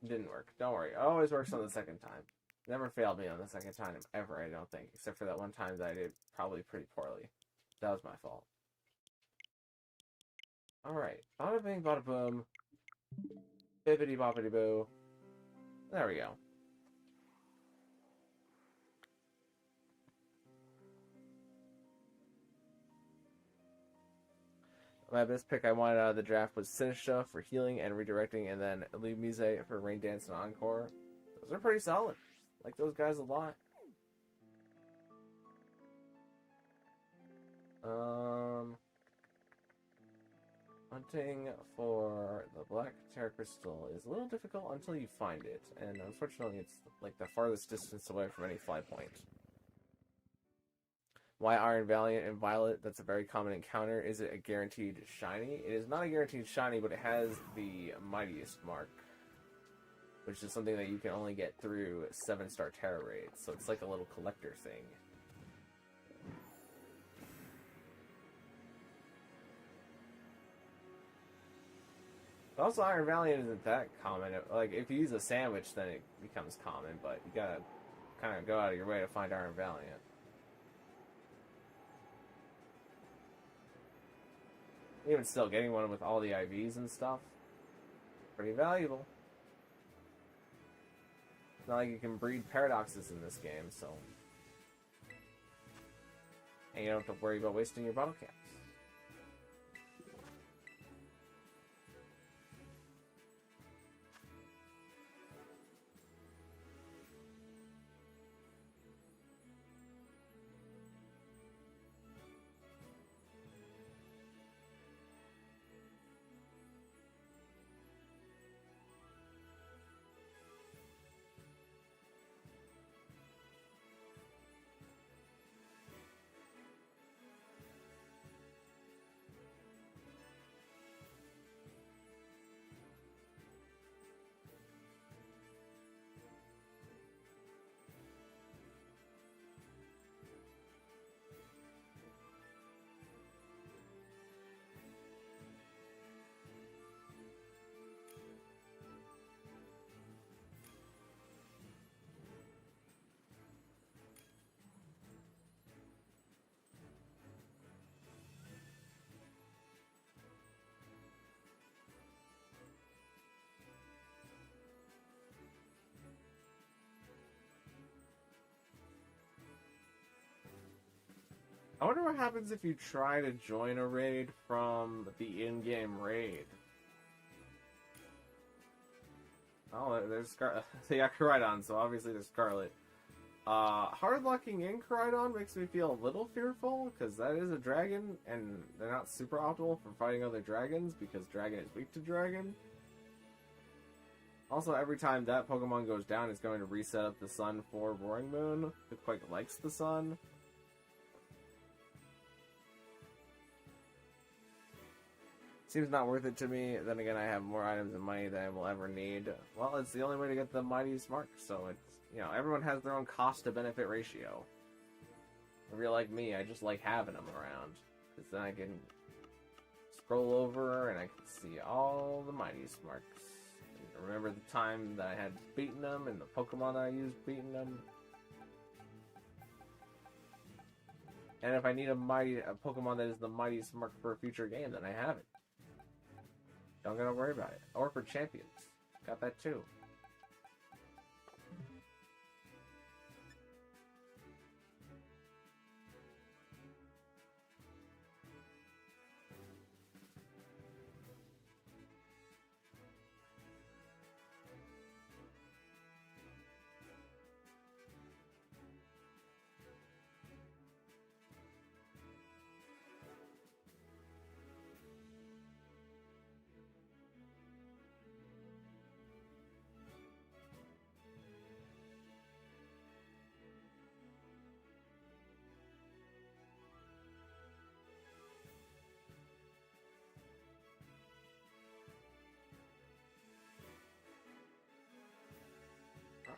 didn't work. Don't worry. It always works on the second time. Never failed me on the second time ever, I don't think. Except for that one time that I did probably pretty poorly. That was my fault. Alright. Bada bing, bada boom. Bippity boppity boo. There we go. My best pick I wanted out of the draft was Sinistra for healing and redirecting, and then Mise for Rain Dance and Encore. Those are pretty solid. Like those guys a lot. Hunting for the Black Tera Crystal is a little difficult until you find it, and unfortunately it's like the farthest distance away from any fly point. Why Iron Valiant and Violet? That's a very common encounter. Is it a guaranteed shiny? It is not a guaranteed shiny, but it has the Mightiest mark, which is something that you can only get through 7-star Tera raids, so it's like a little collector thing. But also, Iron Valiant isn't that common. Like, if you use a sandwich, then it becomes common, but you gotta kind of go out of your way to find Iron Valiant. Even still, getting one with all the IVs and stuff, pretty valuable. It's not like you can breed paradoxes in this game, so... And you don't have to worry about wasting your bottle caps. I wonder what happens if you try to join a raid from the in-game raid. Oh, there's Scarlet. They got Koraidon, so obviously there's Scarlet. Hard locking in Koraidon makes me feel a little fearful, because that is a dragon, and they're not super optimal for fighting other dragons, because dragon is weak to dragon. Also, every time that Pokemon goes down, it's going to reset up the sun for Roaring Moon, who quite likes the sun. Seems not worth it to me. Then again, I have more items and money than I will ever need. Well, it's the only way to get the Mightiest mark, so it's, you know, everyone has their own cost to benefit ratio. If you're like me, I just like having them around, because then I can scroll over and I can see all the Mightiest marks. And remember the time that I had beaten them and the Pokemon that I used beating them. And if I need a Pokemon that is the Mightiest mark for a future game, then I have it. Don't gotta worry about it. Or for champions. Got that too.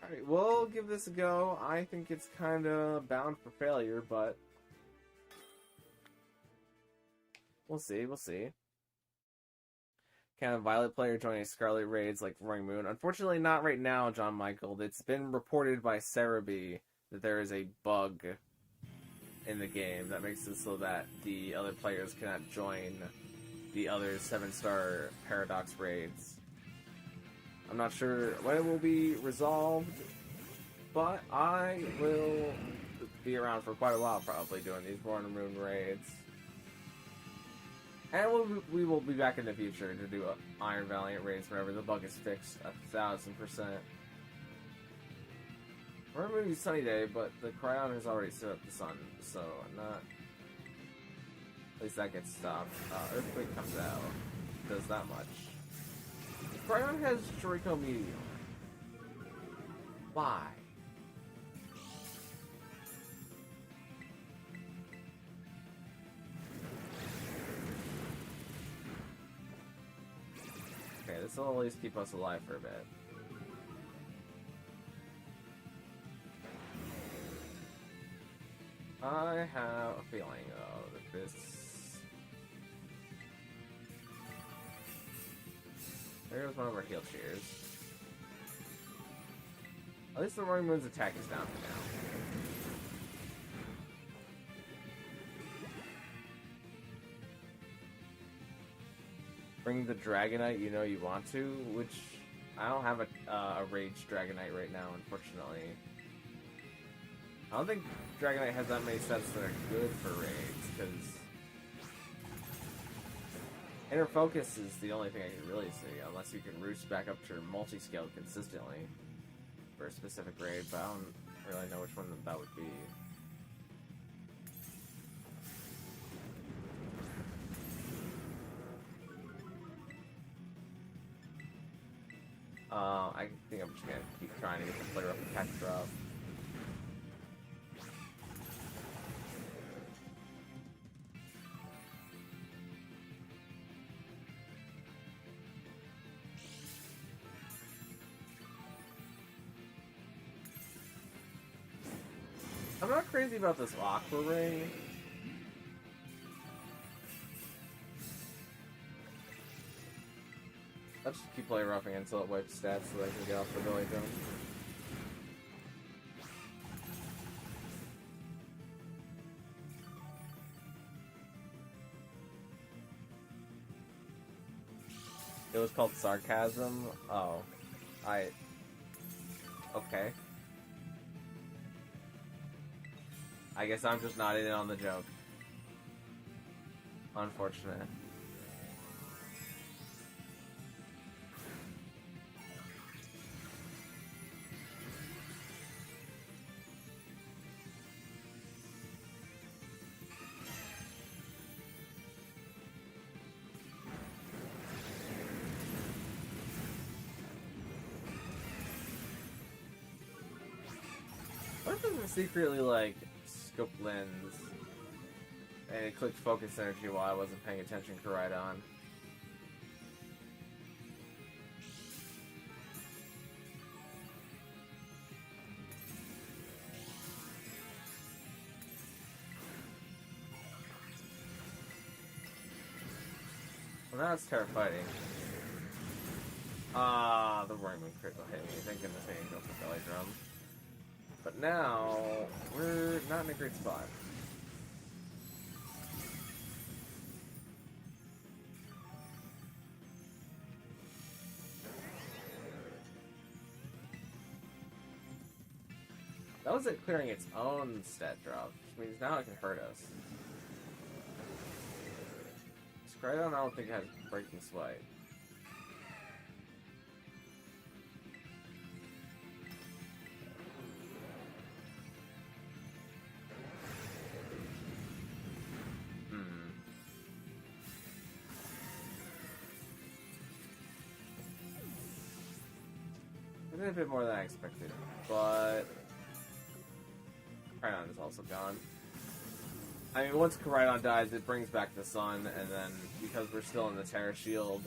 Alright, we'll give this a go. I think it's kind of bound for failure, but we'll see, we'll see. Can a Violet player join a Scarlet raids like Roaring Moon? Unfortunately, not right now, John Michael. It's been reported by Cerebi that there is a bug in the game that makes it so that the other players cannot join the other 7-star Paradox raids. I'm not sure when it will be resolved, but I will be around for quite a while probably doing these Born and Ruin raids. And we will be back in the future to do Iron Valiant raids whenever the bug is fixed 1000%. We're going to be sunny day, but the Cryon has already set up the sun, so not... At least that gets stopped. Earthquake comes out. Does that much. Cryon has Draco Meteor. Why? Okay, this will at least keep us alive for a bit. I have a feeling, though, that this... There goes one of our heal cheers. At least the Roaring Moon's attack is down for now. Bring the Dragonite you know you want to, which I don't have a Rage Dragonite right now, unfortunately. I don't think Dragonite has that many sets that are good for raids, because Inner Focus is the only thing I can really see, unless you can roost back up to multi-scale consistently for a specific raid, but I don't really know which one that would be. I think I'm just gonna keep trying to get the player up attack drop. I'm not crazy about this Aqua Ring. I'll just keep play roughing until it wipes stats so that I can get off the belly jump. It was called Sarcasm? Oh. Okay. I guess I'm just not in on the joke. Unfortunate. What if it was secretly like scope lens and it clicked focus energy while I wasn't paying attention to Rhydon? Well, now it's Tera fighting. Ah, the Roaring Moon critical hit me. Thank goodness I didn't go for belly drum. But now, we're not in a great spot. That was it clearing its own stat drop, which means now it can hurt us. Scrydon I don't think has Breaking Swipe. I did a bit more than I expected, but Cryon is also gone. I mean, once Cryon dies, it brings back the sun, and then because we're still in the Tera Shield,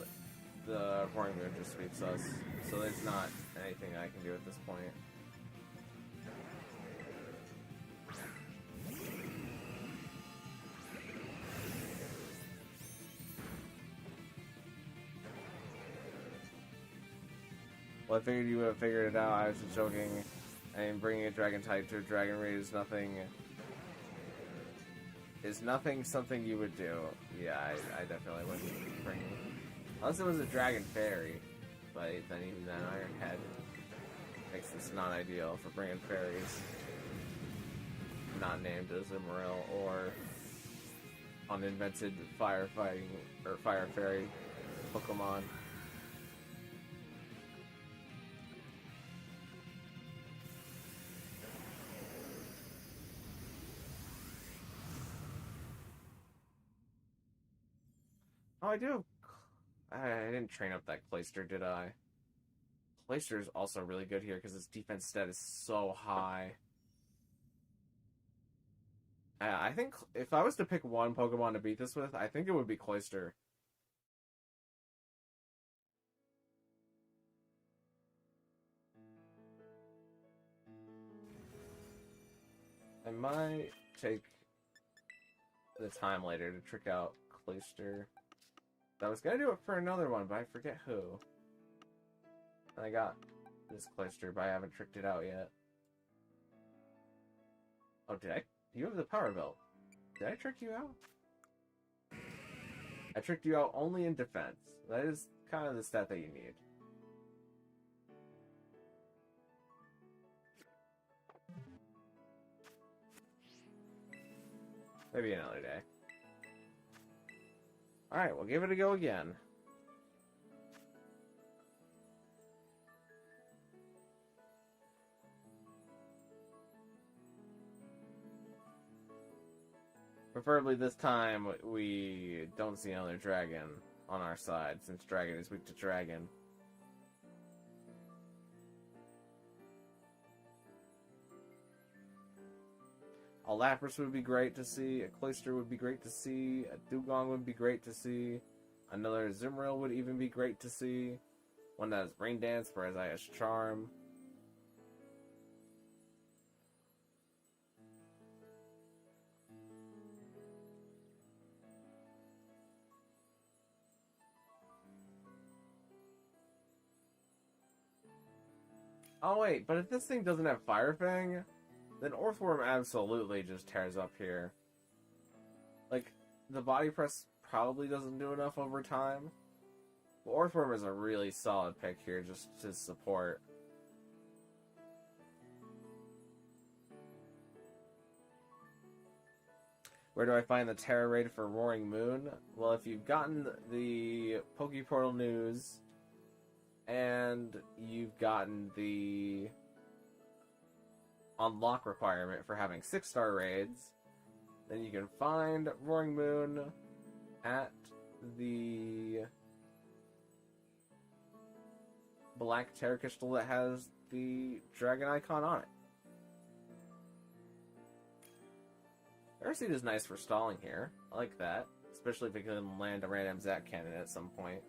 the Roaring Moon just sweeps us. So there's not anything I can do at this point. Well, I figured you would have figured it out. I was just joking. I mean, bringing a Dragon type to a Dragon Raid is nothing Is nothing something you would do? Yeah, I definitely wouldn't bring... Unless it was a Dragon Fairy. But then even then, Iron Head makes this not ideal for bringing fairies. Not named as Emerald or uninvented firefighting or fire fairy Pokemon. Oh, I do. I didn't train up that Clayster, did I? Clayster is also really good here because his defense stat is so high. I think if I was to pick one Pokemon to beat this with, I think it would be Cloyster. I might take the time later to trick out Cloyster. I was gonna do it for another one, but I forget who. And I got this Cloyster, but I haven't tricked it out yet. Oh, did I? You have the Power Belt. Did I trick you out? I tricked you out only in defense. That is kind of the stat that you need. Maybe another day. Alright, we'll give it a go again. Preferably this time we don't see another dragon on our side, since dragon is weak to dragon. A Lapras would be great to see, a Cloyster would be great to see, a Dugong would be great to see, another Zimril would even be great to see, one that has Rain Dance for Isaiah's Charm. Oh wait, but if this thing doesn't have Fire Fang, then Orthworm absolutely just tears up here. Like, the Body Press probably doesn't do enough over time. But Orthworm is a really solid pick here just to support. Where do I find the Tera raid for Roaring Moon? Well, if you've gotten the Pokeportal news and you've gotten the unlock requirement for having 6-star raids, then you can find Roaring Moon at the black Tera crystal that has the dragon icon on it. Airseed is nice for stalling here. I like that, especially if it can land a random Zac cannon at some point.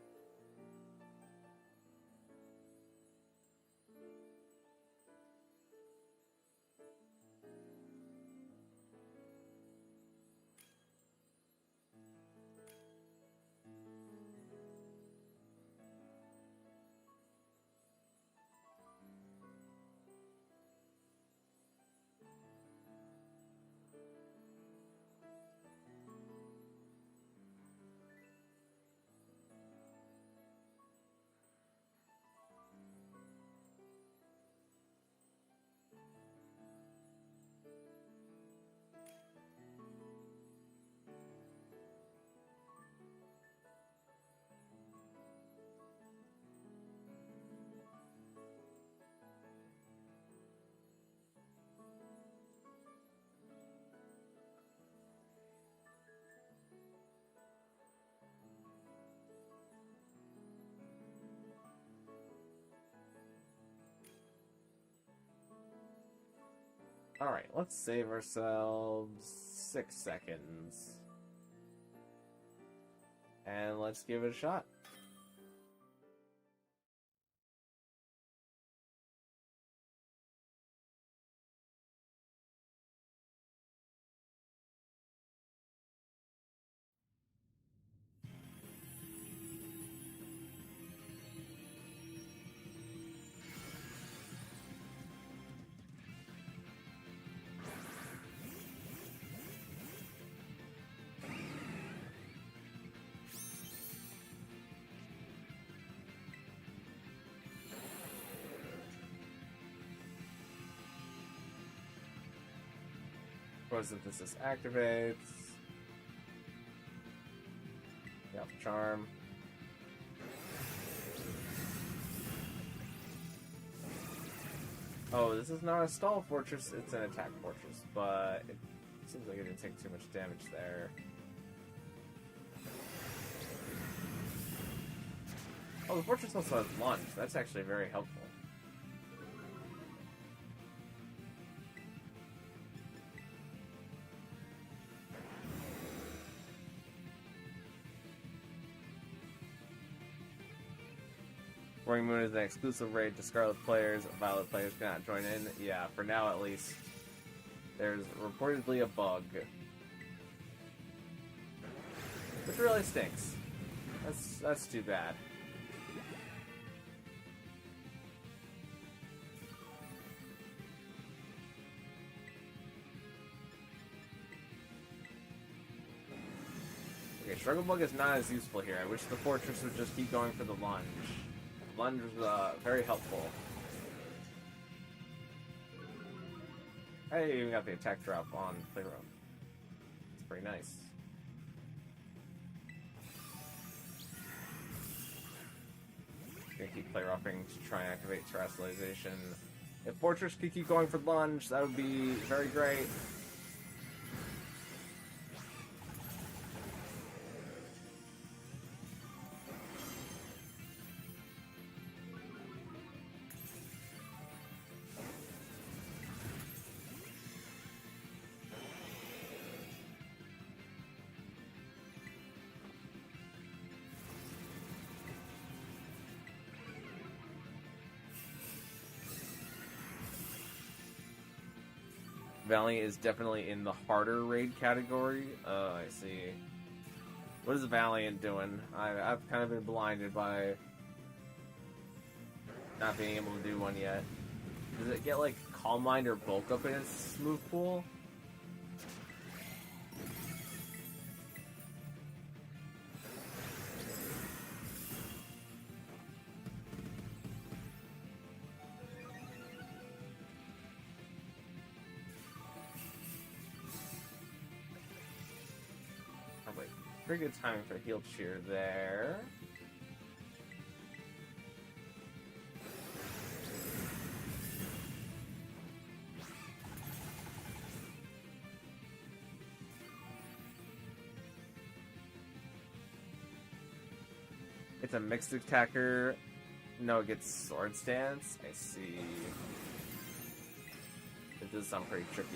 Alright, let's save ourselves 6 seconds. And let's give it a shot. Photosynthesis activates. Yep, charm. Oh, this is not a stall fortress, it's an attack fortress, but it seems like it didn't take too much damage there. Oh, the fortress also has lunge. That's actually very helpful. Roaring Moon is an exclusive raid to Scarlet players. Violet players cannot join in. Yeah, for now at least. There's reportedly a bug. Which really stinks. That's too bad. Okay, Struggle Bug is not as useful here. I wish the fortress would just keep going for the lunge. Lunge was very helpful. Hey, even got the attack drop on Playroom. It's pretty nice. Gonna keep play roughing to try and activate terrestrialization. If Fortress could keep going for lunge, that would be very great. Valiant is definitely in the harder raid category. I see. What is Valiant doing? I've kind of been blinded by not being able to do one yet. Does it get like Calm Mind or Bulk up in its move pool? Pretty good timing for Heal Cheer there. It's a mixed attacker. No, it gets Sword Stance. I see. It does sound pretty tricky.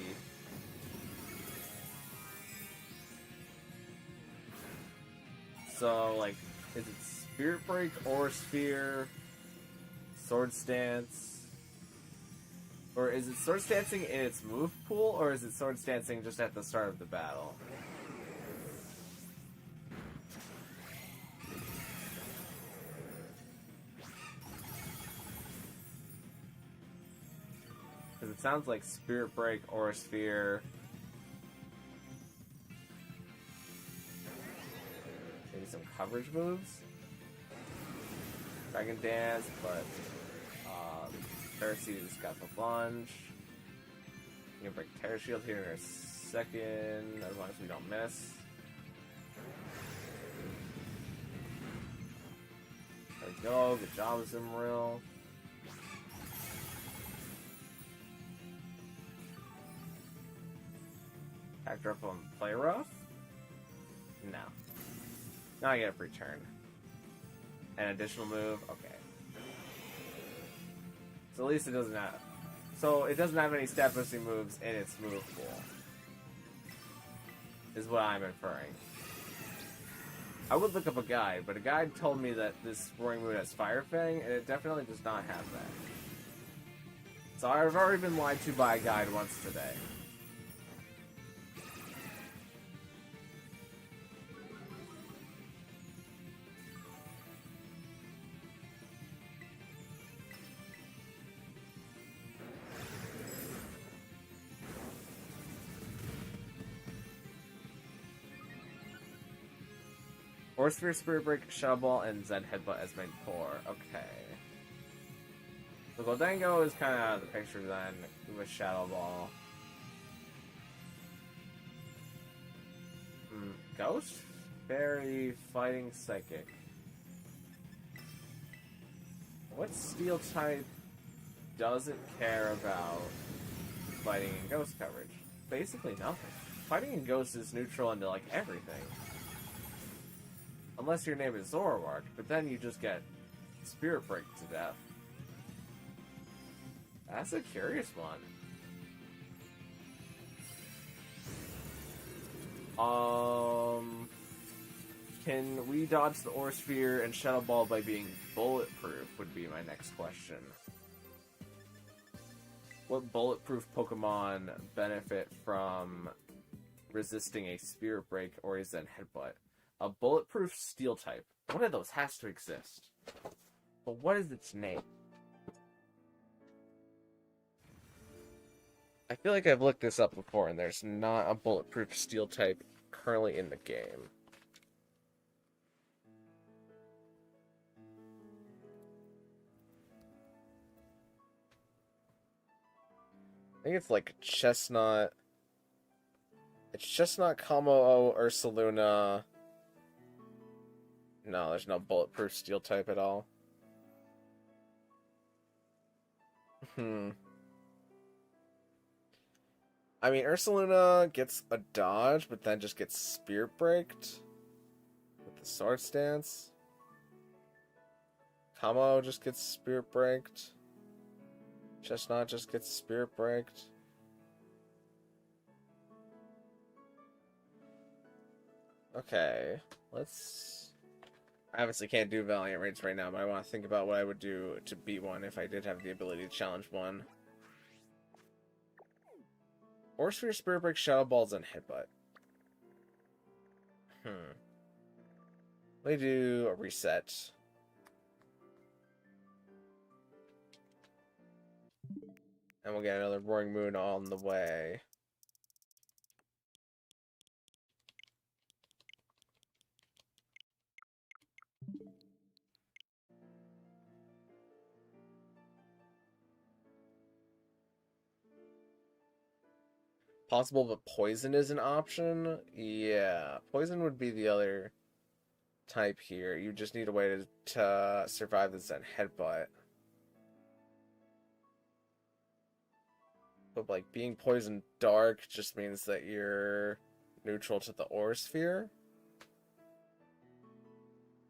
So, like, is it Spirit Break or Sphere? Sword Stance? Or is it Sword Stancing in its move pool, or is it Sword Stancing just at the start of the battle? Because it sounds like Spirit Break or Sphere. Maybe some coverage moves. Dragon Dance, but Terra Seed has got the plunge. You can break Terra Shield here in a second, as long as we don't miss. There we go. Good job, Zimril. Attack drop on Play Rough? No. Now I get a free turn. An additional move? Okay. So at least it doesn't have... So it doesn't have any stat boosting moves in its move pool. Is what I'm inferring. I would look up a guide, but a guide told me that this Roaring Moon has Fire Fang, and it definitely does not have that. So I've already been lied to by a guide once today. Force Sphere, Spirit Break, Shadow Ball, and Zen Headbutt as main core. Okay. So Goldango is kind of out of the picture then with Shadow Ball. Ghost? Fairy, fighting, psychic. What steel type doesn't care about fighting and ghost coverage? Basically nothing. Fighting and ghost is neutral into like everything. Unless your name is Zoroark, but then you just get Spirit Break to death. That's a curious one. Can we dodge the Aura Sphere and Shadow Ball by being bulletproof would be my next question. What bulletproof Pokemon benefit from resisting a Spirit Break or a Zen Headbutt? A bulletproof Steel type. One of those has to exist. But what is its name? I feel like I've looked this up before, and there's not a bulletproof Steel type currently in the game. I think it's like Chestnut. It's Chestnut, Kamo, Ursaluna. No, there's no bulletproof Steel type at all. I mean, Ursaluna gets a dodge, but then just gets Spirit Breaked with the Sword Stance. Kamo just gets Spirit Breaked. Chestnut just gets Spirit Breaked. Okay, let's... I obviously can't do Valiant raids right now, but I want to think about what I would do to beat one if I did have the ability to challenge one. Aura Sphere, Spirit Break, Shadow Balls, and Headbutt. Let me do a reset. And we'll get another Roaring Moon on the way. Possible, but Poison is an option? Yeah, Poison would be the other type here. You just need a way to survive the Zen Headbutt. But, like, being Poison Dark just means that you're neutral to the Aura Sphere.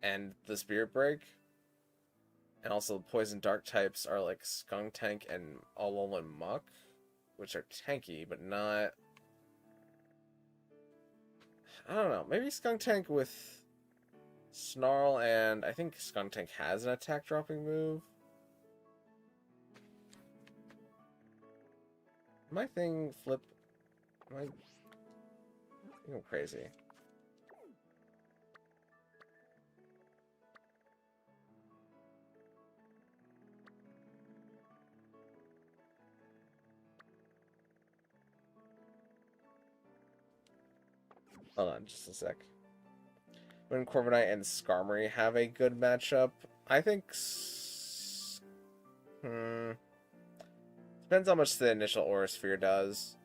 And the Spirit Break. And also, Poison Dark types are, like, Skuntank and Alolan Muck, which are tanky, but not... I don't know. Maybe Skuntank with Snarl, and I think Skuntank has an attack-dropping move. My thing flip... Am I going crazy? Hold on, just a sec. When Corviknight and Skarmory have a good matchup, I think... Depends how much the initial Aura Sphere does.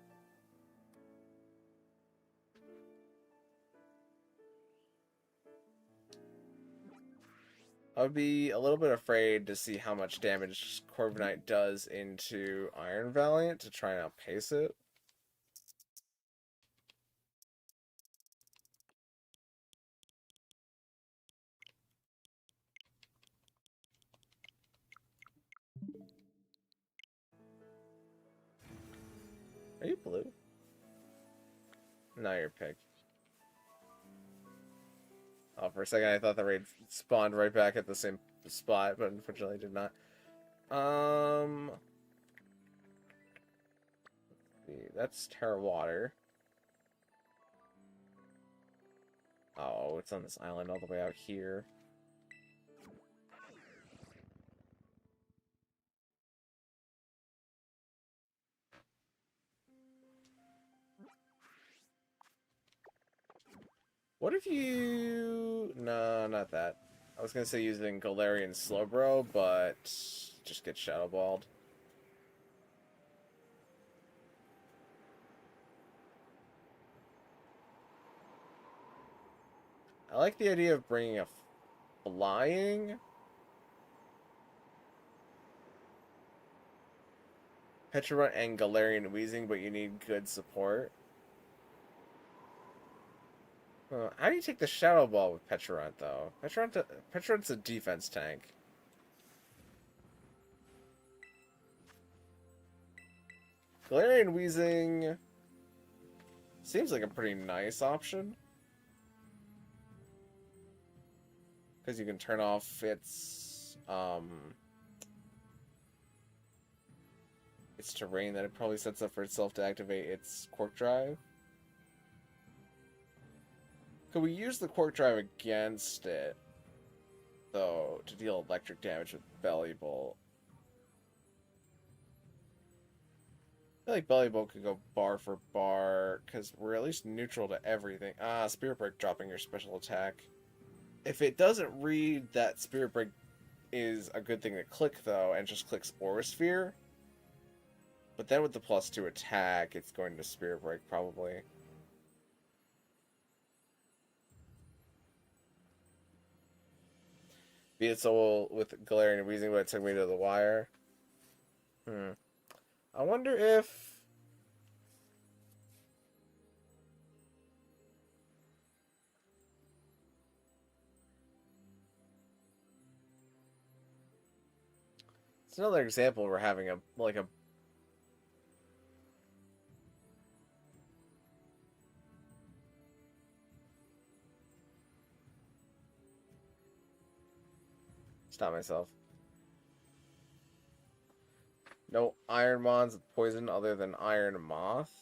I would be a little bit afraid to see how much damage Corviknight does into Iron Valiant to try and outpace it. Are you blue? No, you're pink. Oh, for a second I thought the raid spawned right back at the same spot, but unfortunately did not. That's Tera Water. Oh, it's on this island all the way out here. What if you... No, not that. I was gonna say using Galarian Slowbro, but just get Shadow Balled. I like the idea of bringing a flying Petra and Galarian Wheezing, but you need good support. How do you take the Shadow Ball with Petrarunt, though? Petrarunt's a defense tank. Galarian Wheezing seems like a pretty nice option. Because you can turn off its terrain that it probably sets up for itself to activate its Quark Drive. Could we use the Quark Drive against it, though, to deal electric damage with Belly Bolt? I feel like Belly Bolt could go bar for bar, because we're at least neutral to everything. Spirit Break dropping your special attack. If it doesn't read that Spirit Break is a good thing to click, though, and just clicks Aura Sphere, but then with the +2 attack, it's going to Spirit Break, probably. Beat it soul with Galarian Wheezing, but it took me to the wire. I wonder if... It's another example we're having a Stop myself. No Iron Mons with poison other than Iron Moth.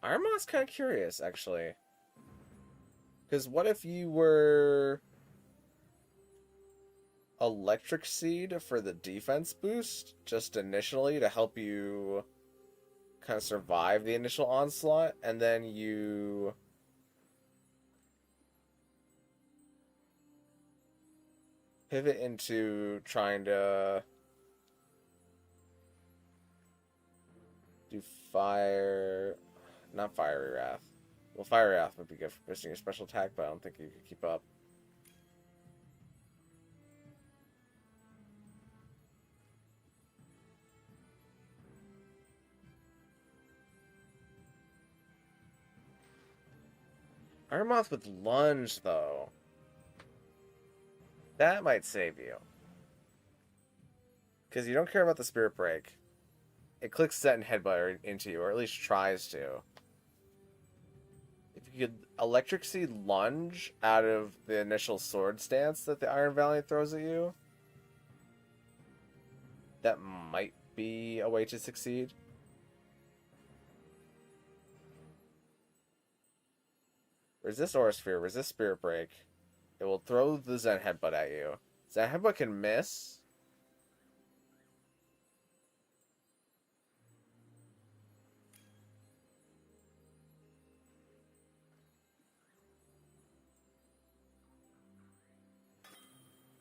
Iron Moth's kind of curious, actually. Because what if you were Electric Seed for the defense boost, just initially, to help you kind of survive the initial onslaught, and then you pivot into trying to do fire... Not Fiery Wrath. Well, Fiery Wrath would be good for boosting your special attack, but I don't think you could keep up. Iron Moth with Lunge, though. That might save you. Because you don't care about the Spirit Break. It clicks Set and Headbutt into you, or at least tries to. If you could Electric Seed Lunge out of the initial Sword Stance that the Iron Valiant throws at you, that might be a way to succeed. Resist Aura Sphere, resist Spirit Break. It will throw the Zen Headbutt at you. Zen Headbutt can miss.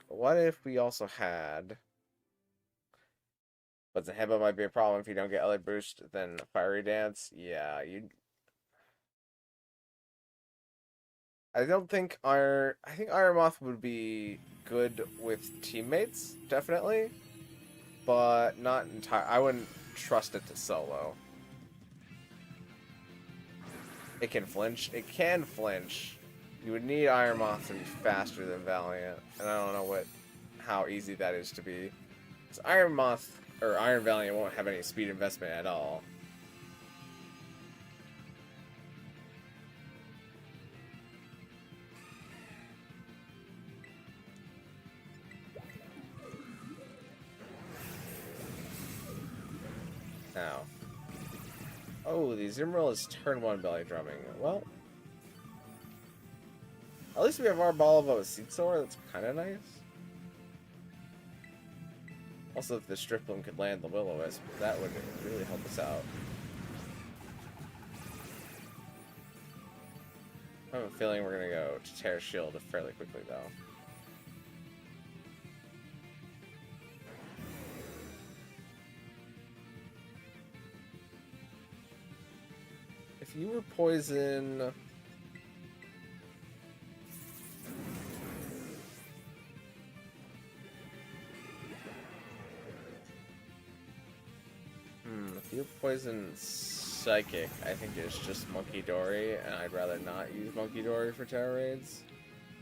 What if we also had... But Zen Headbutt might be a problem if you don't get LA Boost, then Fiery Dance. Yeah, you... I think Iron Moth would be good with teammates, definitely, but not entire. I wouldn't trust it to solo. It can flinch. It can flinch. You would need Iron Moth to be faster than Valiant, and I don't know how easy that is to be. Because Iron Moth or Iron Valiant won't have any speed investment at all. Now. Oh, the Azumarill is turn 1 belly drumming. Well, at least we have our Balava with Seed Soar. That's kind of nice. Also, if the Stripling could land the Will-O-Wisp, that would really help us out. I have a feeling we're going to go to Tera Shield fairly quickly, though. If you were poison... Pure Poison Psychic, I think, is just Monkey Dory, and I'd rather not use Monkey Dory for Tera raids,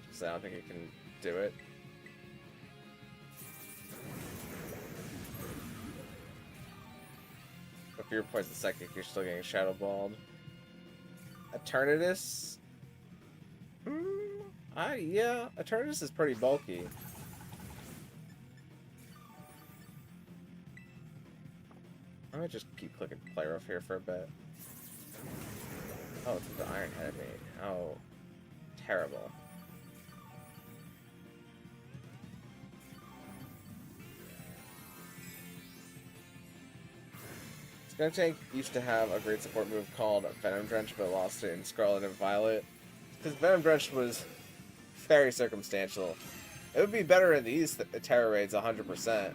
because I don't think it can do it. If you're Poison Psychic, you're still getting Shadow Balled. Eternatus? Yeah, Eternatus is pretty bulky. I might just keep clicking play rough here for a bit. Oh, it's the Iron Head me. Oh, terrible. Skuntank used to have a great support move called Venom Drench, but lost it in Scarlet and Violet. Because Venom Drench was very circumstantial. It would be better in these Tera raids 100%.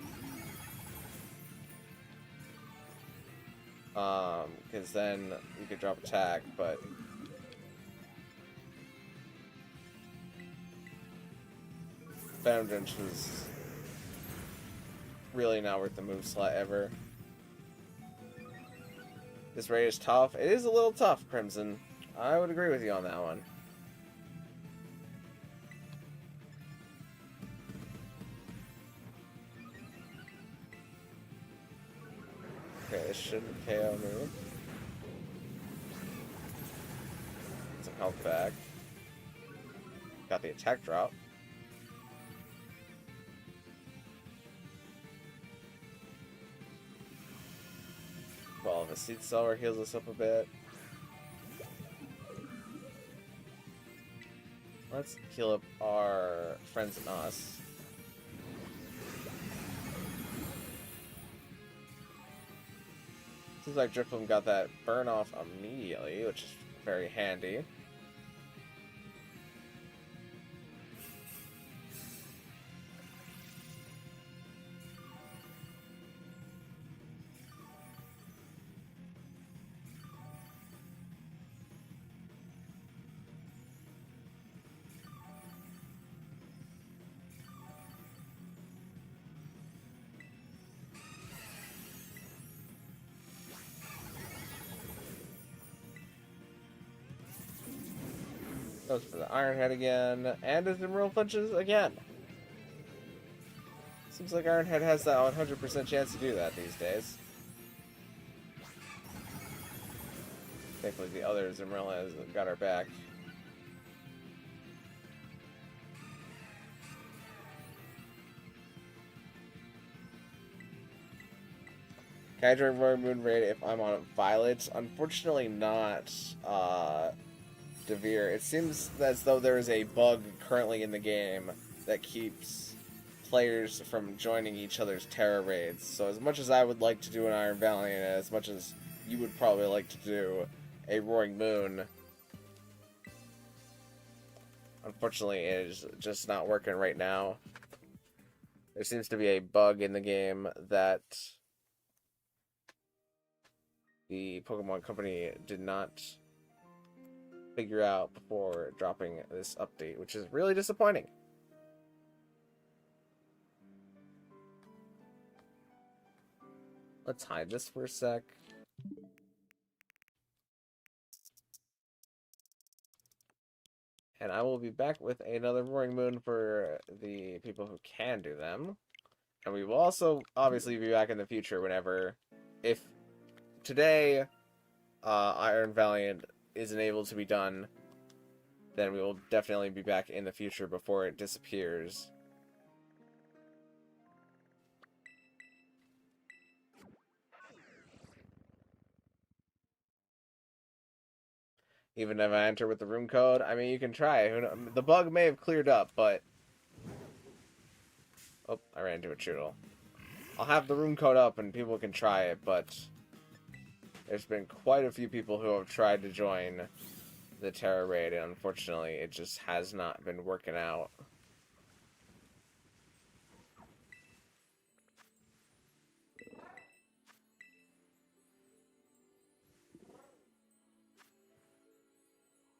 Because then you could drop attack, but Venom Drench was really not worth the move slot ever. This raid is tough. It is a little tough, Crimson. I would agree with you on that one. Okay, this shouldn't KO me. Get some health back. Got the attack drop. Well, the Seed Sower heals us up a bit. Let's heal up our friends and us. Seems like Drifloon got that burn off immediately, which is very handy. Goes for the Iron Head again, and his Emerald flinches again. Seems like Iron Head has that 100% chance to do that these days. Thankfully, the other Emerald has got our back. Can I join Roaring Moon Raid if I'm on Violet? Unfortunately not, Devere. It seems as though there is a bug currently in the game that keeps players from joining each other's Tera raids. So as much as I would like to do an Iron Valiant, and as much as you would probably like to do a Roaring Moon, unfortunately it is just not working right now. There seems to be a bug in the game that the Pokemon Company did not figure out before dropping this update, which is really disappointing. Let's hide this for a sec. And I will be back with another Roaring Moon for the people who can do them. And we will also obviously be back in the future whenever, if today Iron Valiant isn't able to be done, then we will definitely be back in the future before it disappears. Even if I enter with the room code, I mean, you can try. The bug may have cleared up, but... Oh, I ran into a Choodle. I'll have the room code up and people can try it, but there's been quite a few people who have tried to join the Tera raid, and unfortunately it just has not been working out.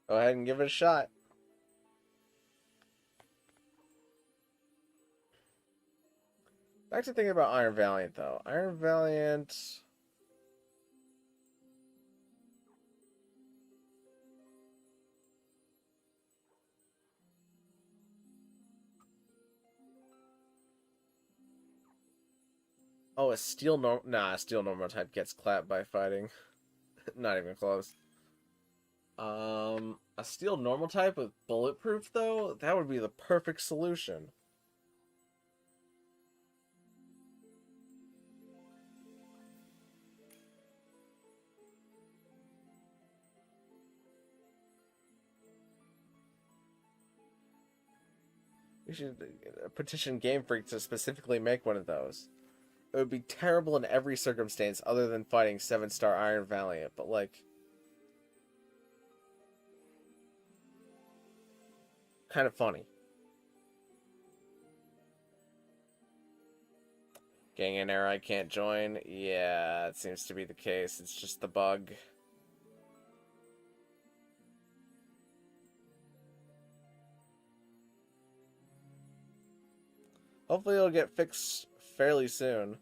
Go ahead and give it a shot. Back to thinking about Iron Valiant, though. Iron Valiant... Oh, a steel norm. Nah, a steel normal type gets clapped by fighting. Not even close. A steel normal type with bulletproof though, that would be the perfect solution. We should petition Game Freak to specifically make one of those. It would be terrible in every circumstance other than fighting 7-star Iron Valiant, but like, kind of funny. Getting an error I can't join? Yeah, it seems to be the case. It's just the bug. Hopefully it'll get fixed fairly soon.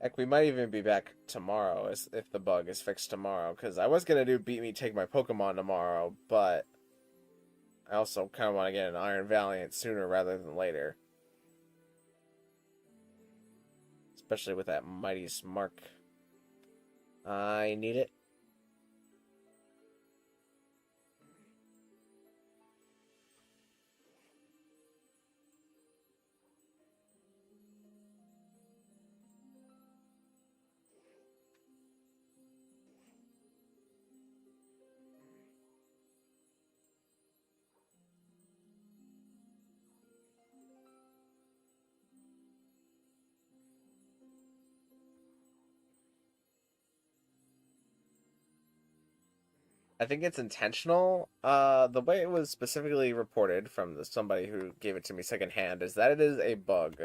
Heck, we might even be back tomorrow if the bug is fixed tomorrow. Because I was going to do Beat Me Take My Pokemon tomorrow, but I also kind of want to get an Iron Valiant sooner rather than later. Especially with that Mighty Smark. I need it. I think it's intentional. The way it was specifically reported from somebody who gave it to me secondhand is that it is a bug.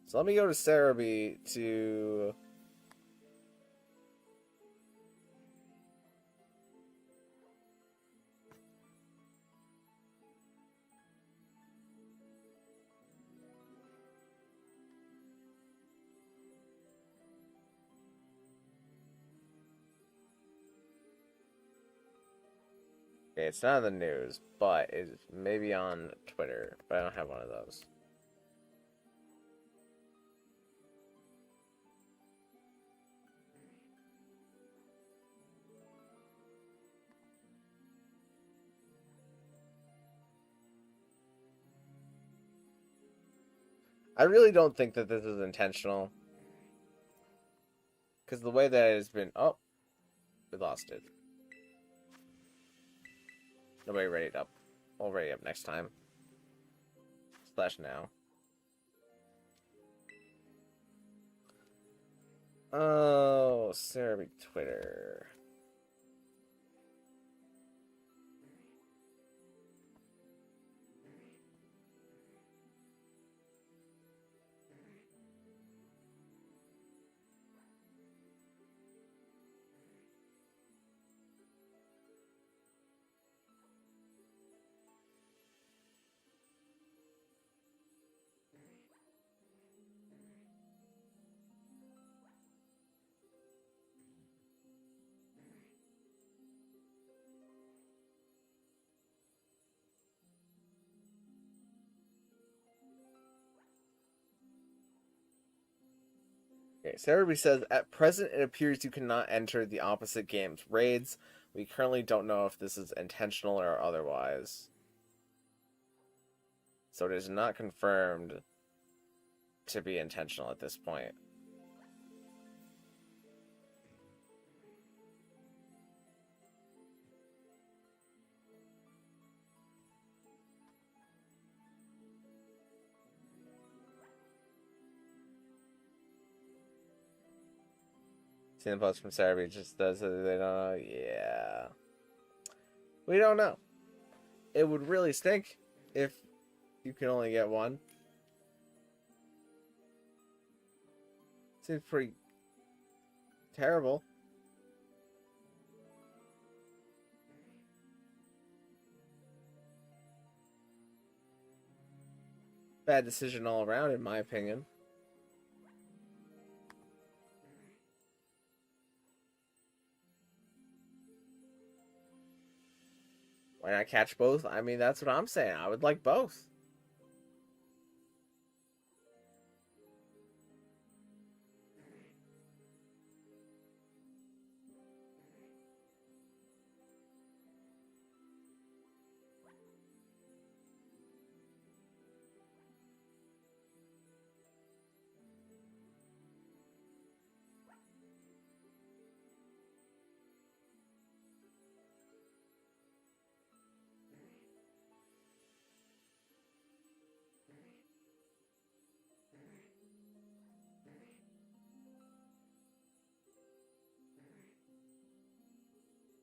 So let me go to Cerebi to... Okay, it's not in the news, but it's maybe on Twitter, but I don't have one of those. I really don't think that this is intentional. Because the way that it has been... Oh, we lost it. Nobody ready it up. We'll ready up next time. Slash now. Oh, Cerebi Twitter. Okay, Cerebi says, at present it appears you cannot enter the opposite game's raids. We currently don't know if this is intentional or otherwise. So it is not confirmed to be intentional at this point. Seeing the post from Cerebi just does it, they don't know. Yeah. We don't know. It would really stink if you can only get one. Seems pretty terrible. Bad decision all around, in my opinion. Why not catch both? I mean, that's what I'm saying. I would like both.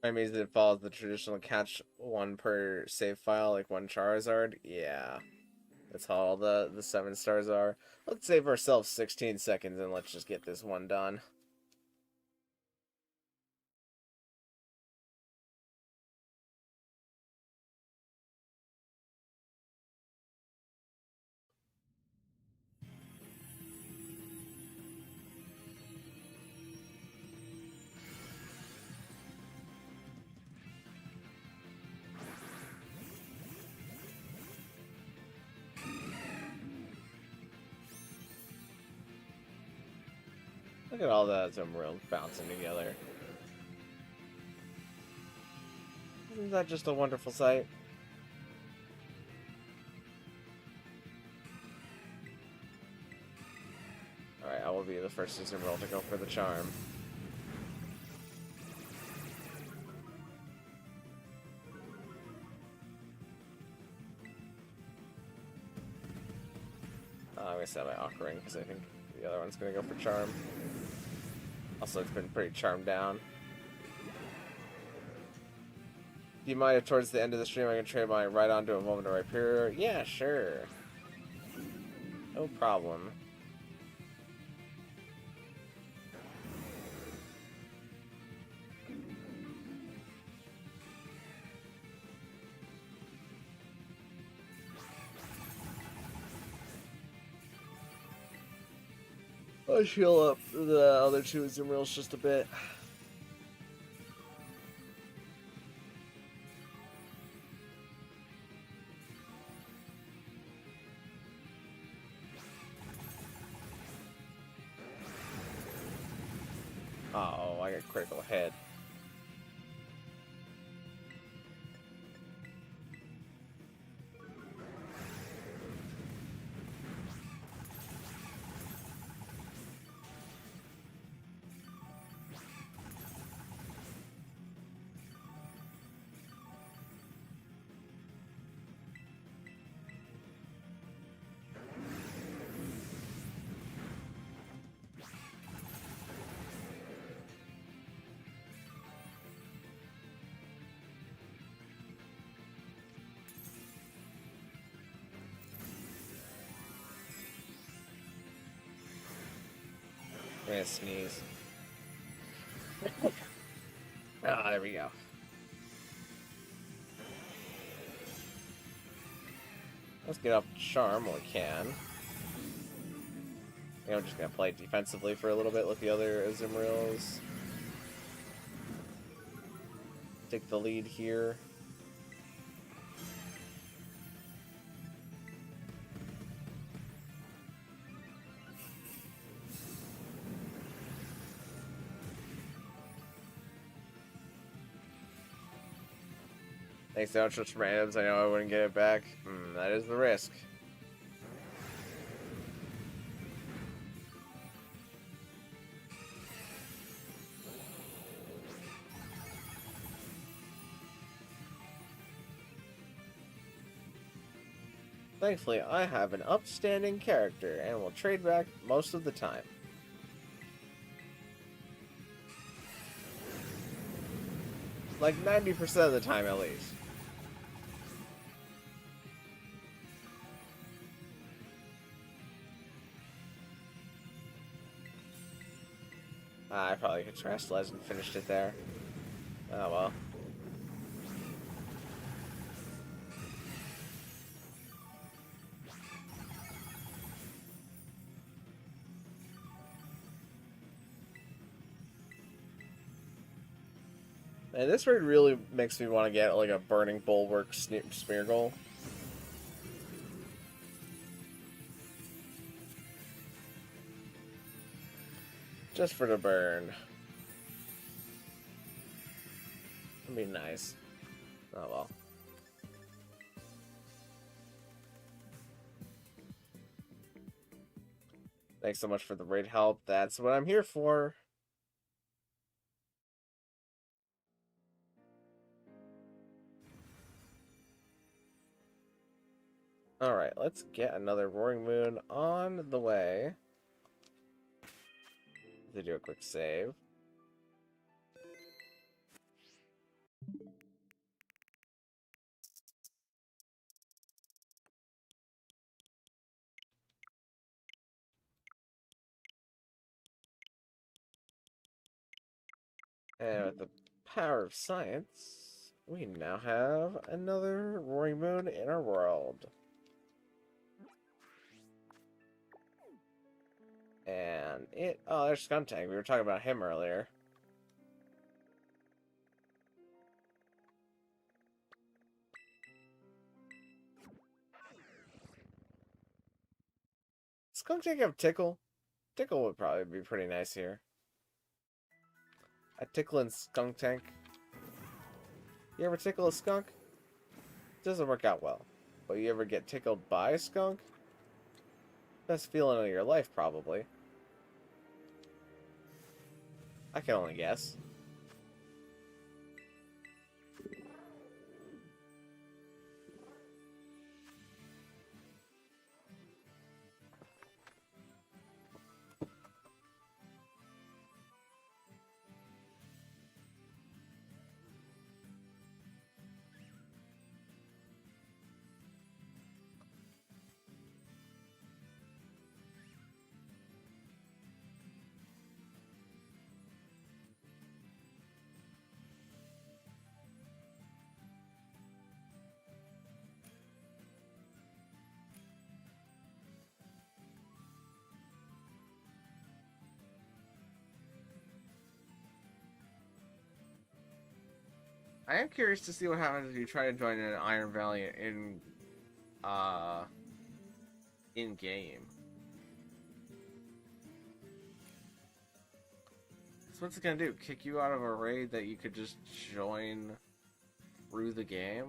I mean, it follows the traditional catch one per save file, like one Charizard. Yeah, that's how all the 7 stars are. Let's save ourselves 16 seconds and let's just get this one done. Look at all the Zumrills bouncing together. Isn't that just a wonderful sight? Alright, I will be the first Zumrill to go for the charm. I'm gonna set my Ocarina because I think the other one's gonna go for charm. Also, it's been pretty charmed down. Do you mind if towards the end of the stream I can trade my right onto a moment of Rhyperior? Yeah, sure. No problem. I'll heal up the other 2 Zumrills just a bit. Uh-oh, I got critical hit. I'm gonna sneeze. Ah, there we go. Let's get up Charm while we can. I think I'm just gonna play defensively for a little bit with the other Azumarill. Take the lead here. Thanks so much for my items. I know I wouldn't get it back. That is the risk. Thankfully, I have an upstanding character and will trade back most of the time. Like 90% of the time at least. I probably could Terrestrialize and finished it there. Oh well. And this raid really makes me want to get like a Burning Bulwark Smeargle. Just for the burn. That'd be nice. Oh well. Thanks so much for the raid help. That's what I'm here for. Alright, let's get another Roaring Moon on the way. To do a quick save. And with the power of science, we now have another Roaring Moon in our world. And oh, there's Skuntank. We were talking about him earlier. Skuntank have Tickle? Tickle would probably be pretty nice here. A Tickle and Skuntank. You ever tickle a skunk? Doesn't work out well. But you ever get tickled by a skunk? Best feeling of your life, probably. I can only guess. I am curious to see what happens if you try to join an Iron Valiant in game. So what's it gonna do? Kick you out of a raid that you could just join through the game?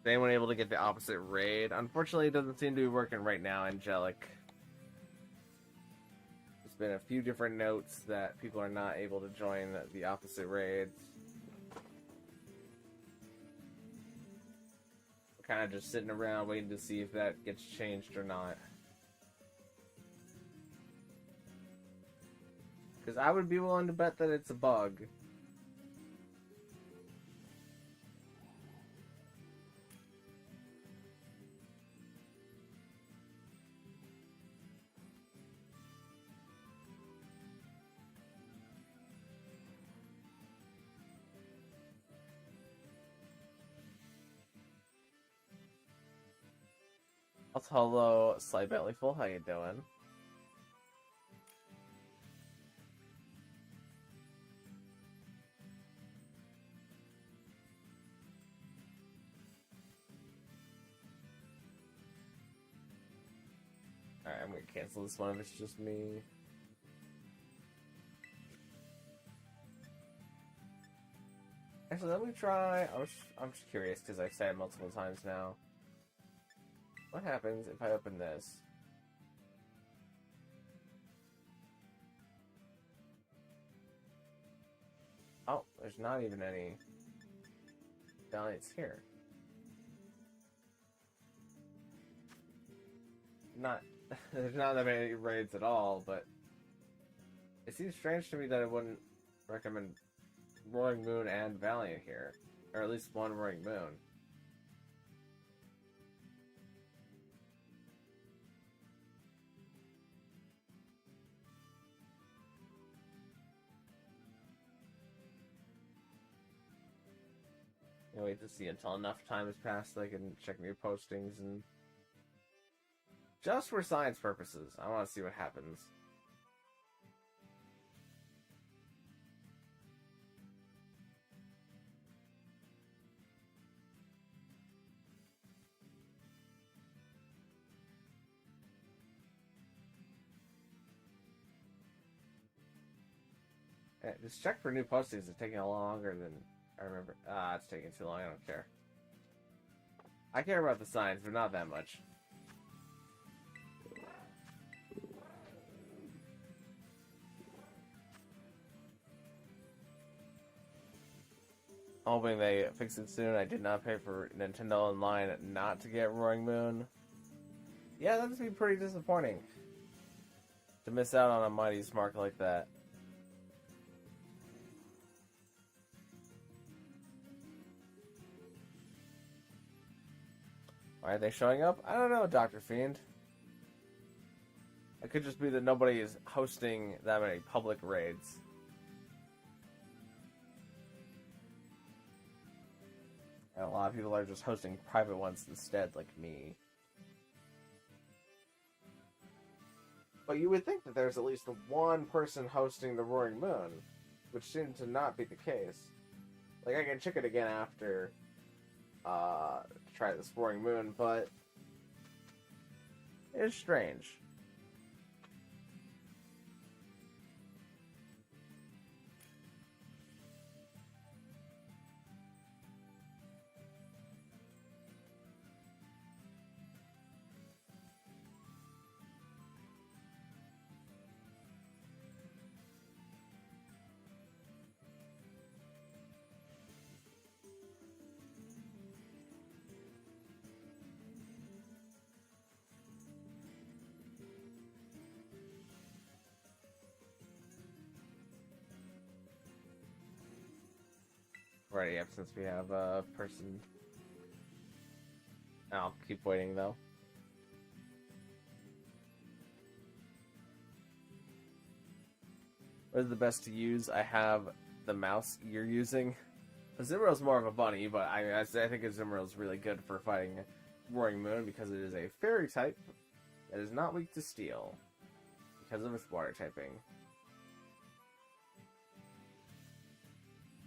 Is anyone able to get the opposite raid? Unfortunately, it doesn't seem to be working right now, Angelic. There's been a few different notes that people are not able to join the opposite raids. We're kind of just sitting around waiting to see if that gets changed or not. Because I would be willing to bet that it's a bug. Also, hello, Slight Bellyful, how you doing? Alright, I'm gonna cancel this one if it's just me. Actually, let me try. I'm just curious because I've said it multiple times now. What happens if I open this? Oh, there's not even any Valiants here. Not there's not that many raids at all, but it seems strange to me that I wouldn't recommend Roaring Moon and Valiant here, or at least one Roaring Moon. You wait to see until enough time has passed so I can check new postings and just for science purposes. I want to see what happens. Just check for new postings. It's taking longer than I remember. It's taking too long. I don't care. I care about the signs, but not that much. Hoping they fix it soon. I did not pay for Nintendo Online not to get Roaring Moon. Yeah, that'd be pretty disappointing. To miss out on a mighty smart like that. Why are they showing up? I don't know, Dr. Fiend. It could just be that nobody is hosting that many public raids. And a lot of people are just hosting private ones instead, like me. But you would think that there's at least one person hosting the Roaring Moon, which seemed to not be the case. Like, I can check it again after try this Roaring Moon, but it's strange. Right, yep, since we have a person. I'll keep waiting though. What is the best to use? I have the mouse you're using. Azumarill's more of a bunny, but I think Azumarill is really good for fighting Roaring Moon because it is a fairy type that is not weak to steel because of its water typing.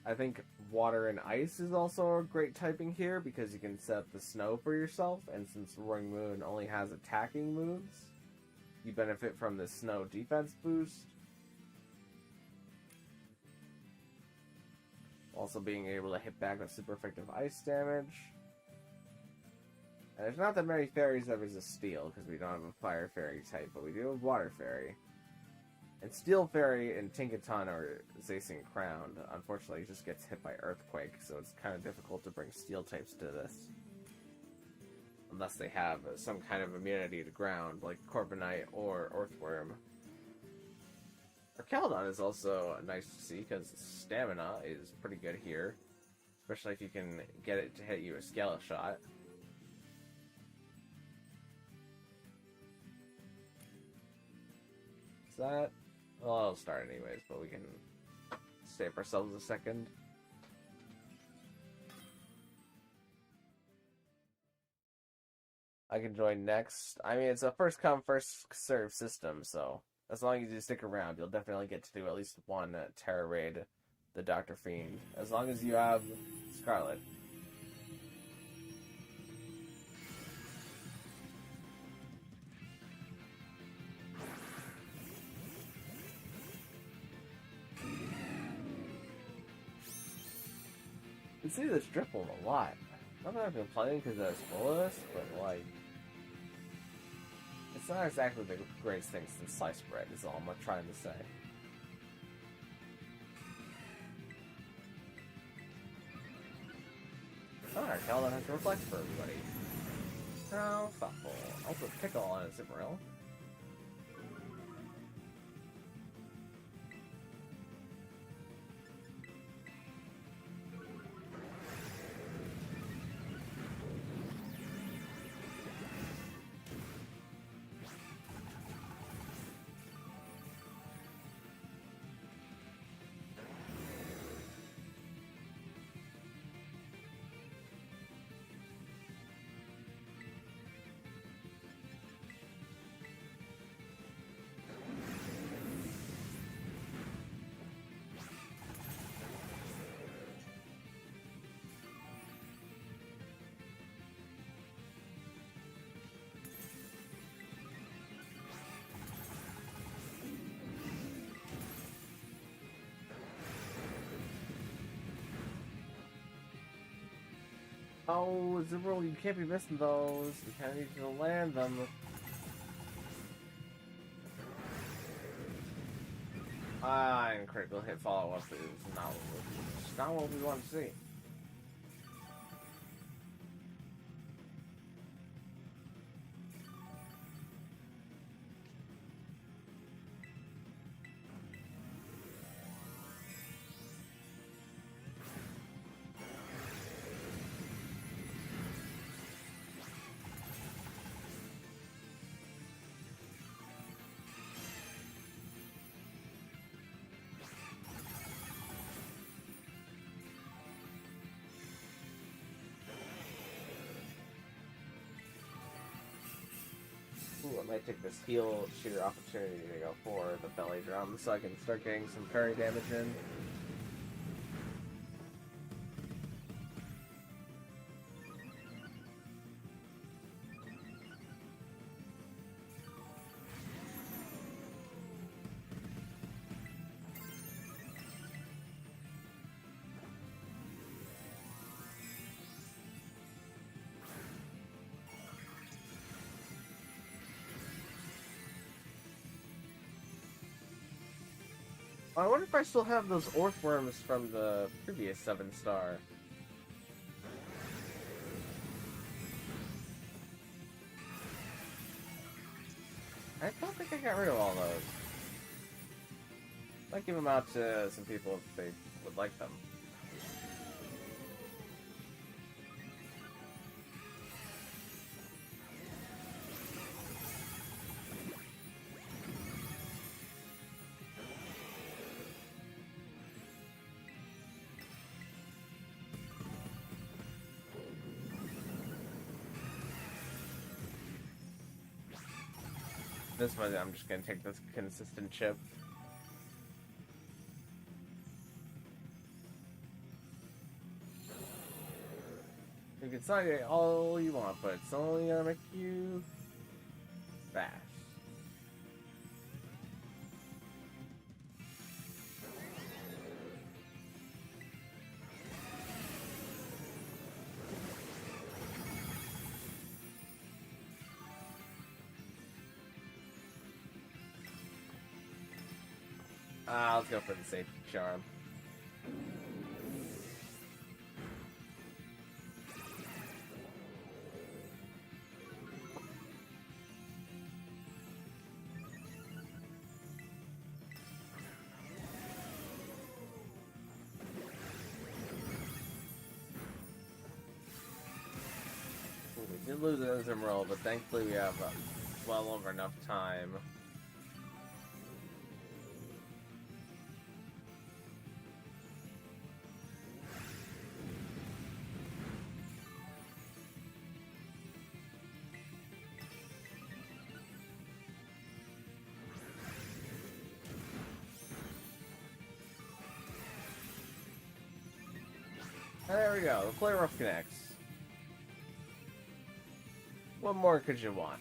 I think water and ice is also a great typing here because you can set up the snow for yourself, and since Roaring Moon only has attacking moves, you benefit from the snow defense boost. Also being able to hit back with super effective ice damage. And there's not that many fairies that resist steel because we don't have a fire fairy type, but we do have water fairy. And Steel Fairy and Tinkaton are Zacian Crowned. Unfortunately, it just gets hit by Earthquake, so it's kind of difficult to bring Steel types to this. Unless they have some kind of immunity to ground, like Corviknight or Earthworm. Archaludon is also nice to see, because stamina is pretty good here. Especially if you can get it to hit you a Scale Shot. Is that... Well, I'll start anyways, but we can save ourselves a second. I can join next. I mean, it's a first come, first serve system, so as long as you stick around, you'll definitely get to do at least one Tera raid, the Dr. Fiend, as long as you have Scarlet. You can see this Dripple a lot. Not that I've been playing because I was full of this, but like, it's not exactly the greatest thing since sliced bread is all I'm trying to say. Alright, Calvin has to reflect for everybody. How thoughtful. I'll put pickle on his Zimmeril. Oh, Zimmeril, you can't be missing those. You kind of need to land them. And critical hit follow-up is not what we want to see. Ooh, I might take this heal sheer opportunity to go for the belly drum so I can start getting some parry damage in. I wonder if I still have those Orthworms from the previous 7-star. I don't think I got rid of all those. Might give them out to some people if they would like them. This one, I'm just gonna take this consistent chip. You can sign it all you want, but it's only gonna make you fast. Let's go for the safety charm. We did lose an Emerald, but thankfully we have well over enough time. There we go, the Flare Ruff connects. What more could you want?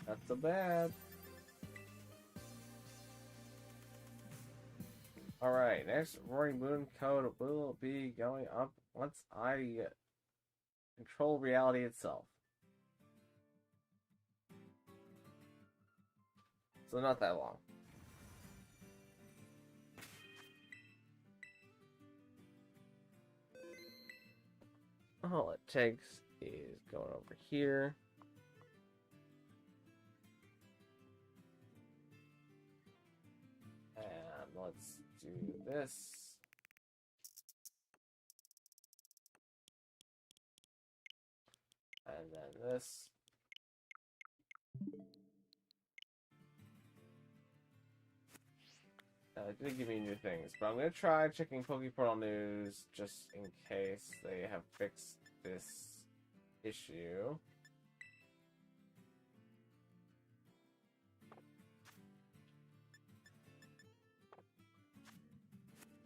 Not so bad. Alright, next Roaring Moon code will be going up once I control reality itself. So not that long. All it takes is going over here. And let's do this. And then this. It did give me new things, but I'm going to try checking Pokeportal News just in case they have fixed this issue.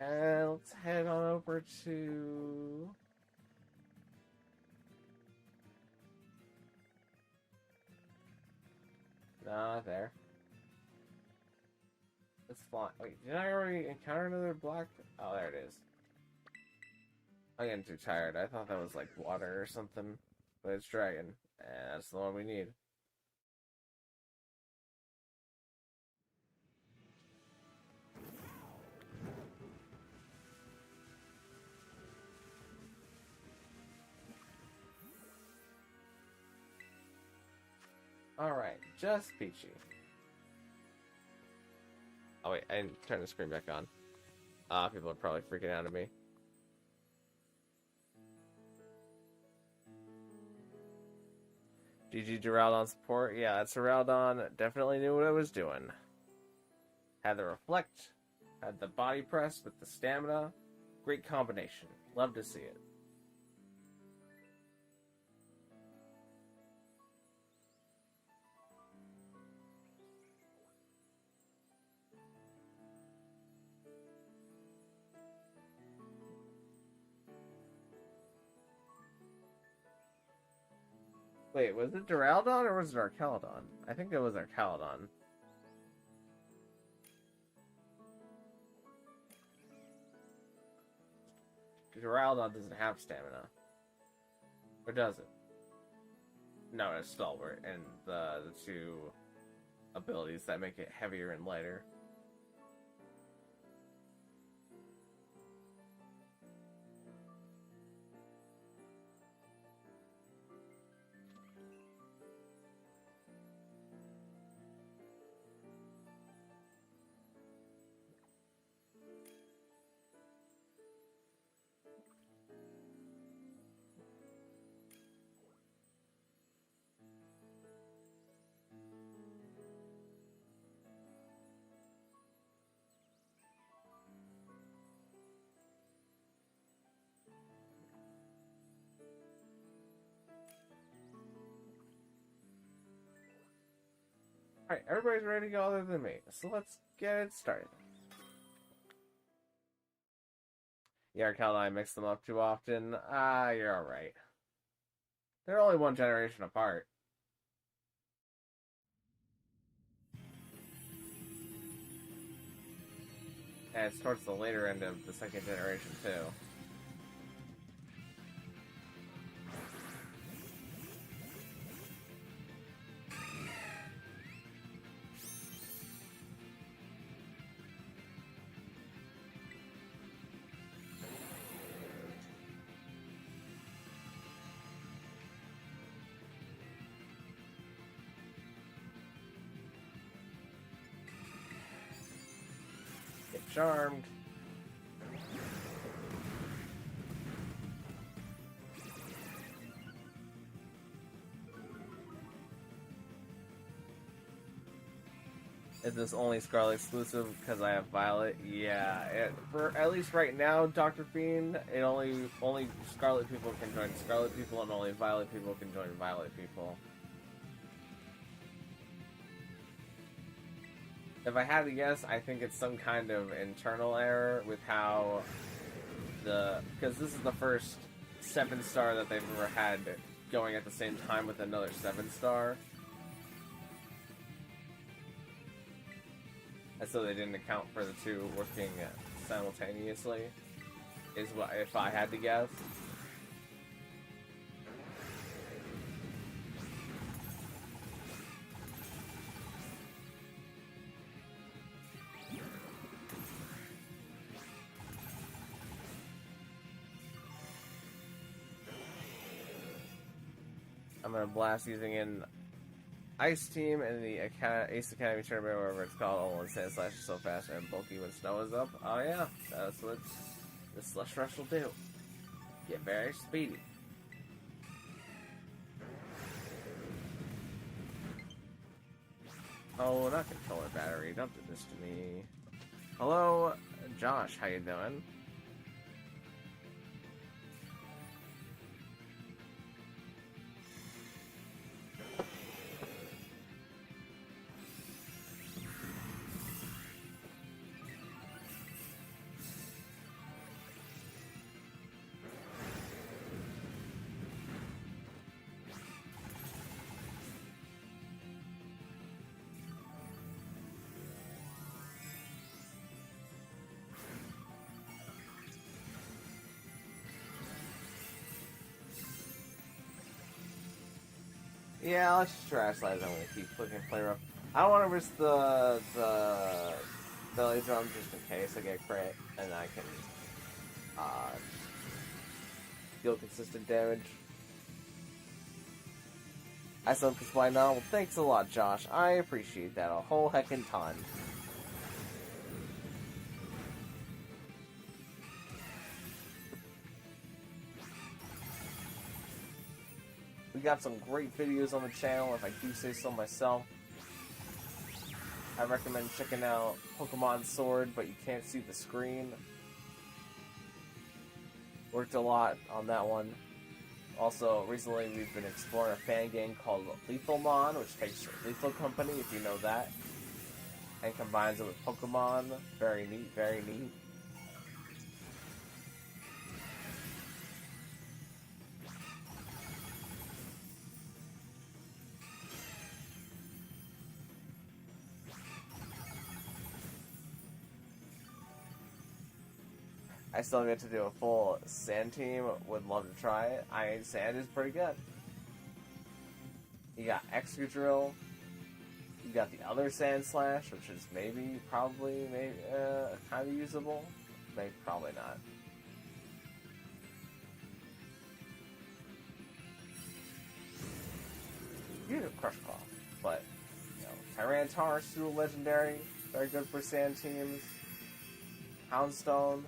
And let's head on over to... No, not there. Let's fly. Wait, did I already encounter another black? Oh, there it is. I'm getting too tired. I thought that was like water or something. But it's dragon. And that's the one we need. Alright, just Peachy. Oh wait, I didn't turn the screen back on. People are probably freaking out at me. GG Duraldon support. Yeah, that's Duraldon. Definitely knew what I was doing. Had the reflect, had the body press with the stamina. Great combination. Love to see it. Wait, was it Duraldon or was it Arcaladon? I think it was Arcaladon. Duraldon doesn't have stamina. Or does it? No, it's Stalwart, and the two abilities that make it heavier and lighter. Alright, everybody's ready to go other than me, so let's get it started. Yeah, Cal and I mix them up too often. You're alright. They're only one generation apart. And it's towards the later end of the second generation, too. Get charmed. Is this only Scarlet exclusive because I have Violet? Yeah, for at least right now, Dr. Fiend, it only Scarlet people can join Scarlet people, and only Violet people can join Violet people. If I had to guess, I think it's some kind of internal error with how because this is the first 7-star that they've ever had going at the same time with another 7-star. and so they didn't account for the two working simultaneously, is what if I had to guess. I'm gonna blast using an Ice Team in the Ace Academy tournament, wherever it's called. Oh, and Sand Slash is so fast and bulky when snow is up. Oh yeah, that's what the Slush Rush will do. Get very speedy. Oh, not controller battery. Don't do this to me. Hello, Josh. How you doing? Yeah, let's just trash slides. I'm gonna keep clicking play rough. I don't want to risk the belly drum just in case I get crit and I can deal consistent damage. I said, because why not? Well, thanks a lot, Josh. I appreciate that a whole heckin' ton. We got some great videos on the channel, if I do say so myself. I recommend checking out Pokemon Sword, but you can't see the screen. Worked a lot on that one. Also, recently we've been exploring a fan game called Lethalmon, which takes Lethal Company, if you know that, and combines it with Pokemon. Very neat, very neat. I still get to do a full sand team. Would love to try it. Sand is pretty good. You got Excadrill. You got the other Sand Slash, which is maybe kind of usable. Maybe, probably not. You need a Crush Claw, but you know, Tyranitar, Pseudo Legendary, very good for sand teams. Houndstone.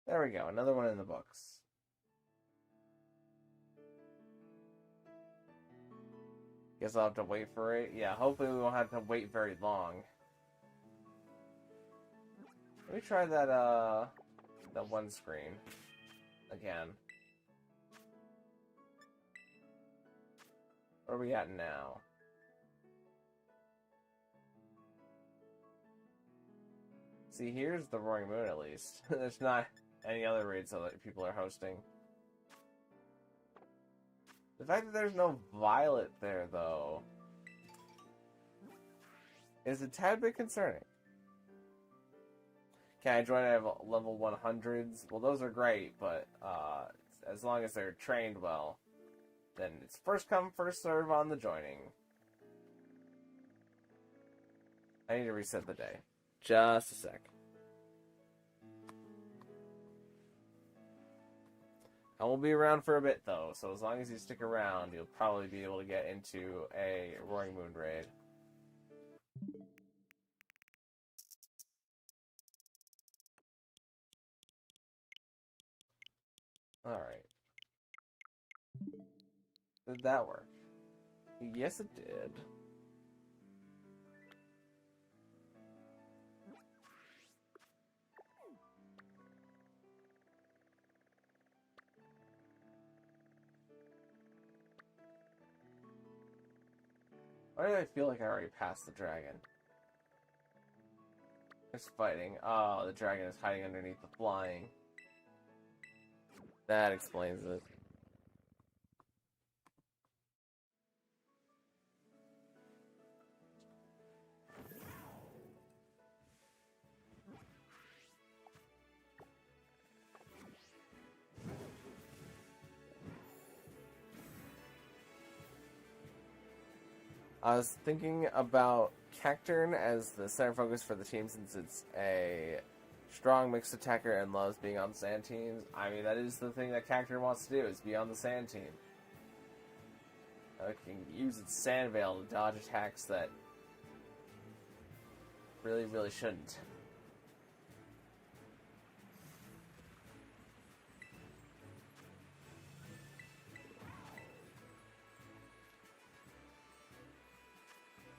There we go, another one in the books. Guess I'll have to wait for it. Yeah, hopefully we won't have to wait very long. Let me try that one screen again. Where are we at now? See, here's the Roaring Moon at least. There's not any other raids that people are hosting. The fact that there's no Violet there, though, is a tad bit concerning. Can I join at level 100s? Well, those are great, but as long as they're trained well, then it's first come, first serve on the joining. I need to reset the day. Just a sec. I will be around for a bit, though, so as long as you stick around, you'll probably be able to get into a Roaring Moon raid. Alright. Did that work? Yes, it did. Why do I feel like I already passed the dragon? It's fighting. Oh, the dragon is hiding underneath the flying. That explains it. I was thinking about Cacturn as the center focus for the team since it's a strong mixed attacker and loves being on sand teams. I mean, that is the thing that Cacturn wants to do, is be on the sand team. It can use its Sand Veil to dodge attacks that really, really shouldn't.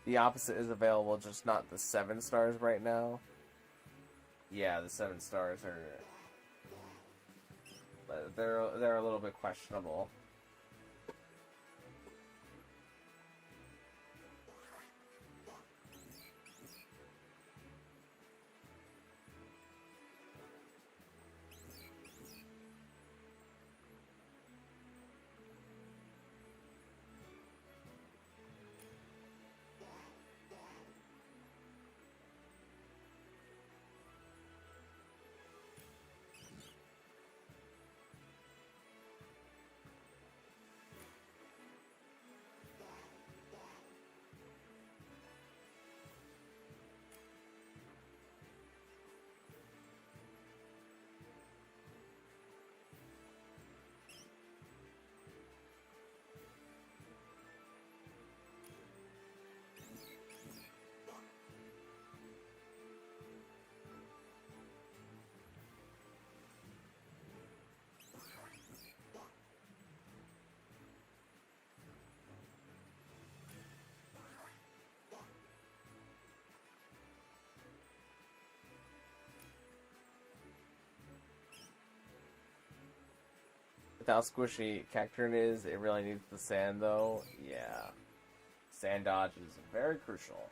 The opposite is available, just not the 7 stars right now. Yeah, the 7 stars are... They're a little bit questionable. With how squishy Cacturn is, it really needs the sand though. Yeah. Sand dodge is very crucial.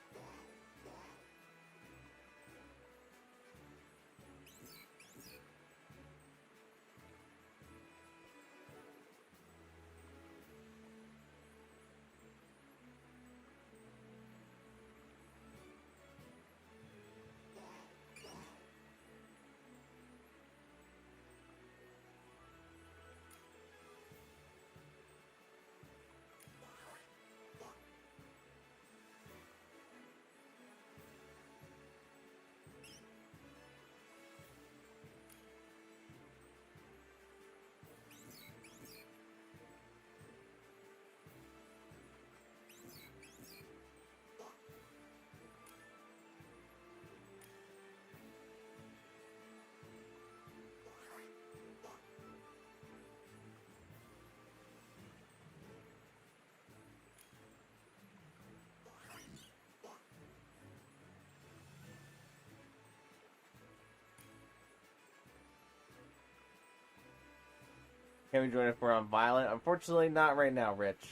Can we join if we're on Valiant? Unfortunately, not right now, Rich.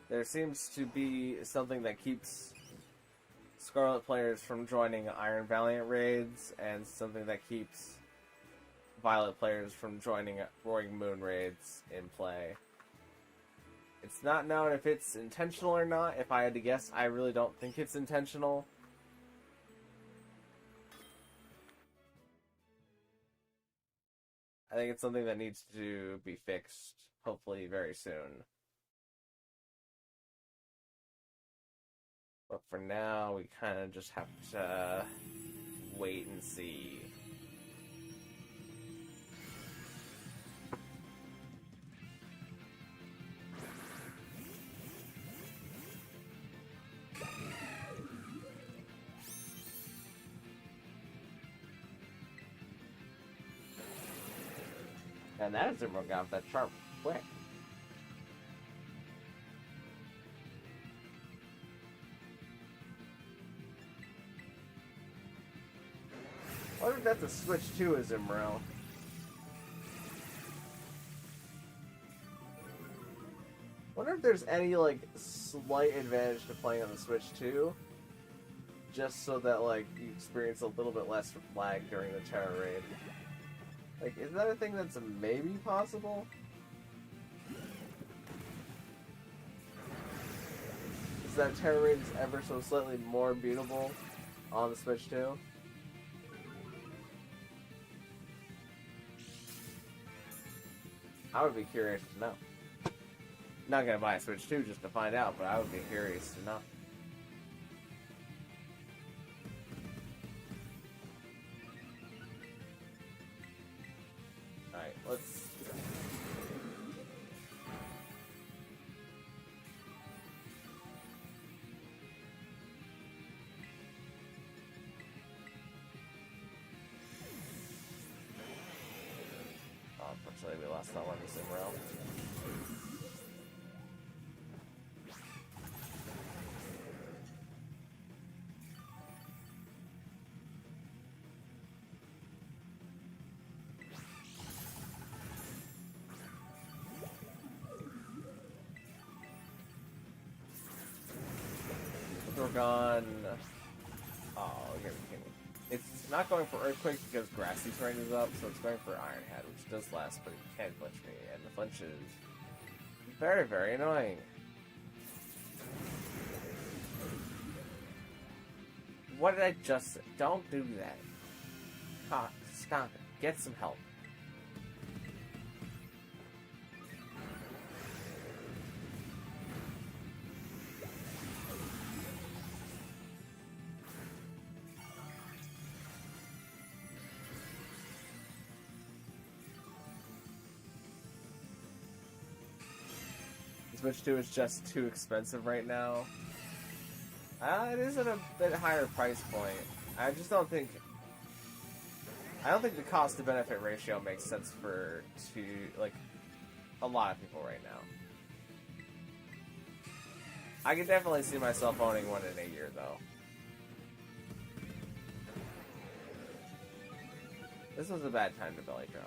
There seems to be something that keeps Scarlet players from joining Iron Valiant raids, and something that keeps Violet players from joining Roaring Moon raids in play. It's not known if it's intentional or not. If I had to guess, I really don't think it's intentional. I think it's something that needs to be fixed, hopefully very soon. But for now, we kind of just have to wait and see. And that is got off that sharp quick. I wonder if that's a switch to a Zimro. Wonder if there's any like slight advantage to playing on the Switch 2, just so that like you experience a little bit less lag during the Tera raid. Like, is that a thing that's maybe possible? Is that Tera Raid is ever so slightly more beatable on the Switch too? I would be curious to know. Not gonna buy a Switch 2 just to find out, but I would be curious to know. Alright, let's... Oh, unfortunately we lost that one to Simrail. We're gone. Oh, you're kidding me. It's not going for Earthquake because Grassy terrain is up, so it's going for Iron Head, which does last, but it can't flinch me, and the flinch is very, very annoying. What did I just say? Don't do that. God, stop it. Get some help. Switch 2 is just too expensive right now. It is at a bit higher price point. I just don't think... I don't think the cost to benefit ratio makes sense for a lot of people right now. I can definitely see myself owning one in a year though. This was a bad time to belly drum.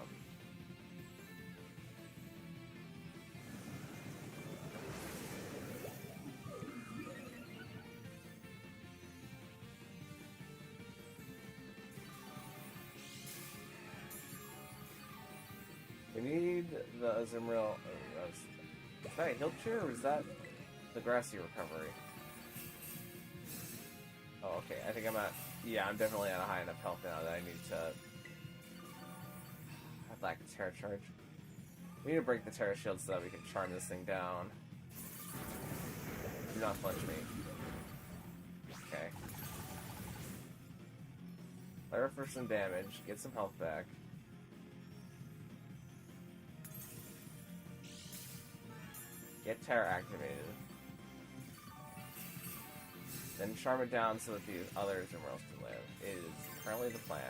We need the Azumarill. Is that a heal cheer or is that the Grassy recovery? Oh, okay. I think I'm at. Yeah, I'm definitely at a high enough health now that I need to have like a Tera charge. We need to break the Tera shield so that we can charm this thing down. Do not flinch me. Okay. Let her for some damage. Get some health back. Get Tera activated. Then charm it down so that the other Azumarill can live. It is currently the plan.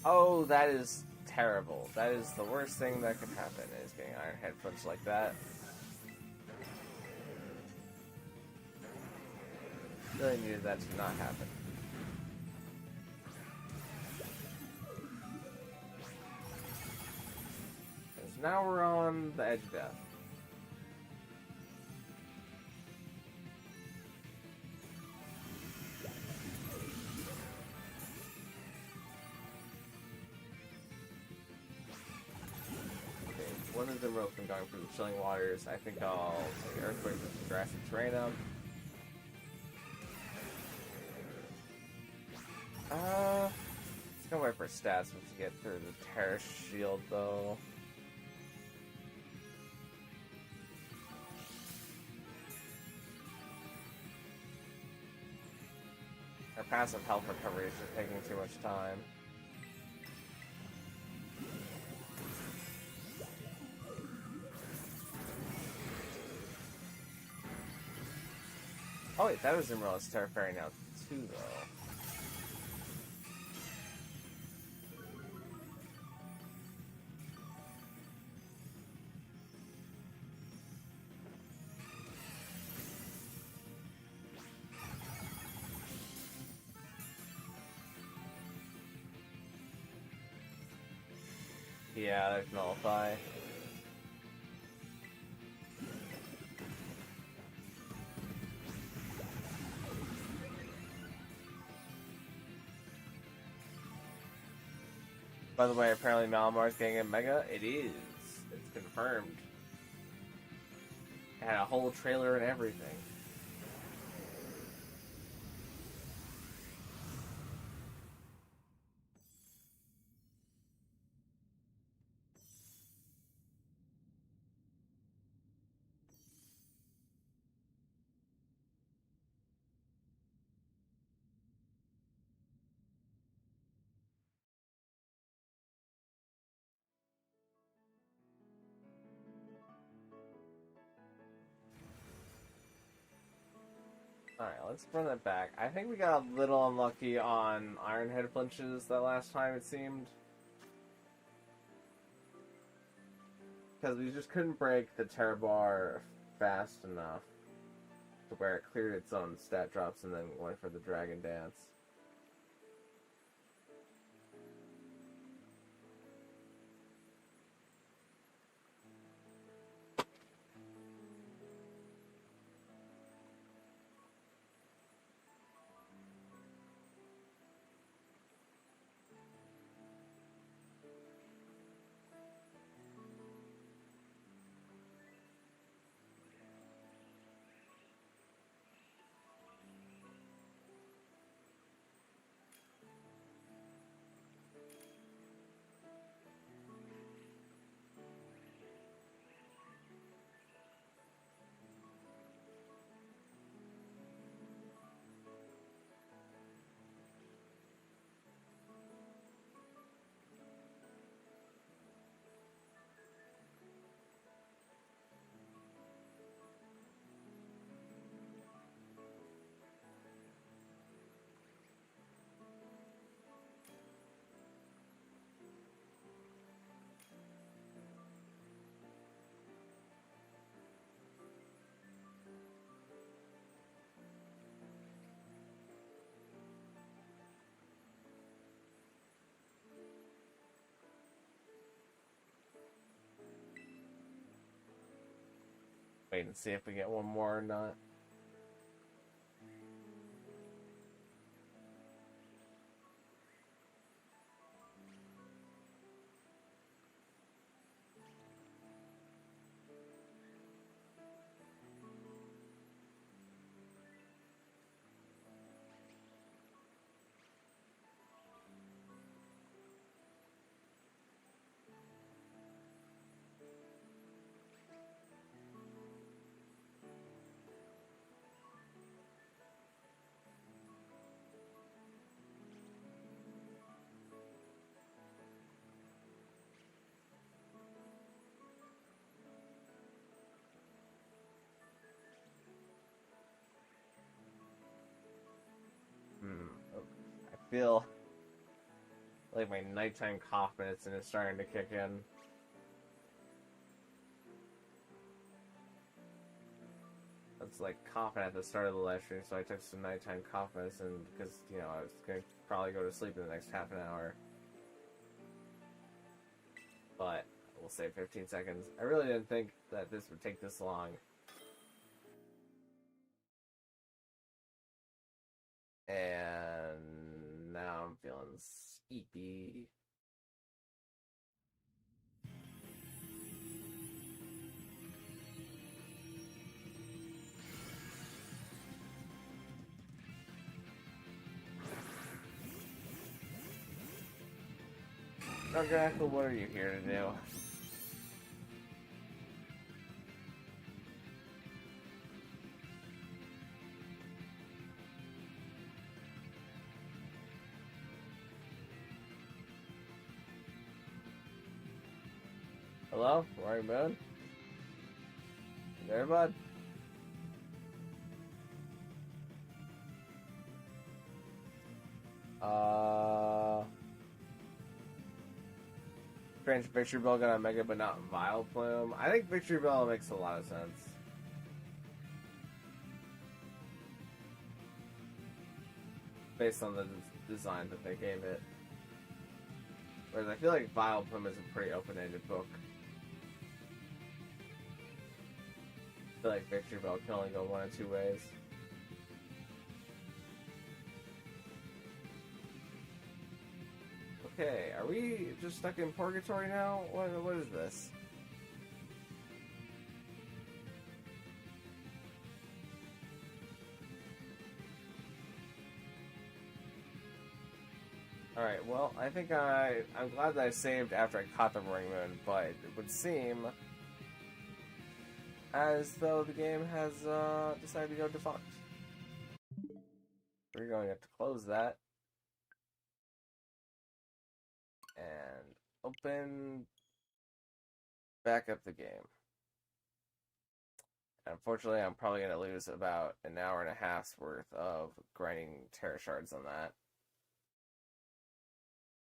Oh, that is terrible. That is the worst thing that could happen, is getting Iron Head flinched like that. Really needed that to not happen. Because now we're on the edge of death. One of them rope from going through the chilling waters. I think I'll take Earthquake with the Grassy terrain up. Let's go wait for stats to get through the Tera shield though. Our passive health recovery is just taking too much time. Oh wait, that was Azumarill is Tera Fairy now too, though. Yeah, there's Nullify. By the way, apparently Malamar's getting a Mega. It is. It's confirmed. It had a whole trailer and everything. Alright, let's run that back. I think we got a little unlucky on Iron Head flinches that last time, it seemed. Because we just couldn't break the Tera bar fast enough to where it cleared its own stat drops and then went for the Dragon Dance. Wait and see if we get one more or not. I feel like my nighttime cough medicine is starting to kick in. I was like coughing at the start of the live stream, so I took some nighttime cough medicine because, you know, I was going to probably go to sleep in the next half an hour. But we'll say 15 seconds. I really didn't think that this would take this long. And now I'm feeling sleepy. Okay, well, what are you here to do? Hello? Roaring Moon? You there, bud? Strange Victory Bell got a Mega but not Vile Plume. I think Victory Bell makes a lot of sense. Based on the design that they gave it. Whereas I feel like Vileplume is a pretty open-ended book. I feel like Victory Bell can only go one of two ways. Okay, are we just stuck in purgatory now? What is this? Alright, well, I think I'm glad that I saved after I caught the Roaring Moon, but it would seem as though the game has decided to go defunct. We're going to have to close that. And open back up the game. Unfortunately, I'm probably going to lose about an hour and a half's worth of grinding Tera shards on that.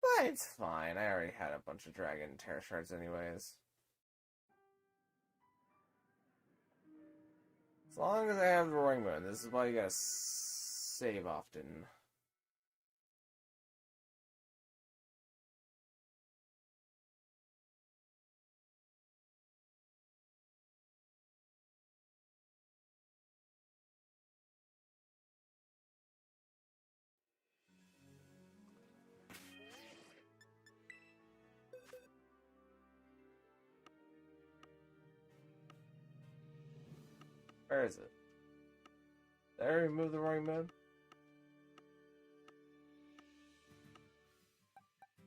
But it's fine. I already had a bunch of dragon Tera shards anyways. As long as I have the Roaring Moon, this is why you gotta save often. Where is it? Did I remove the Roaring Moon?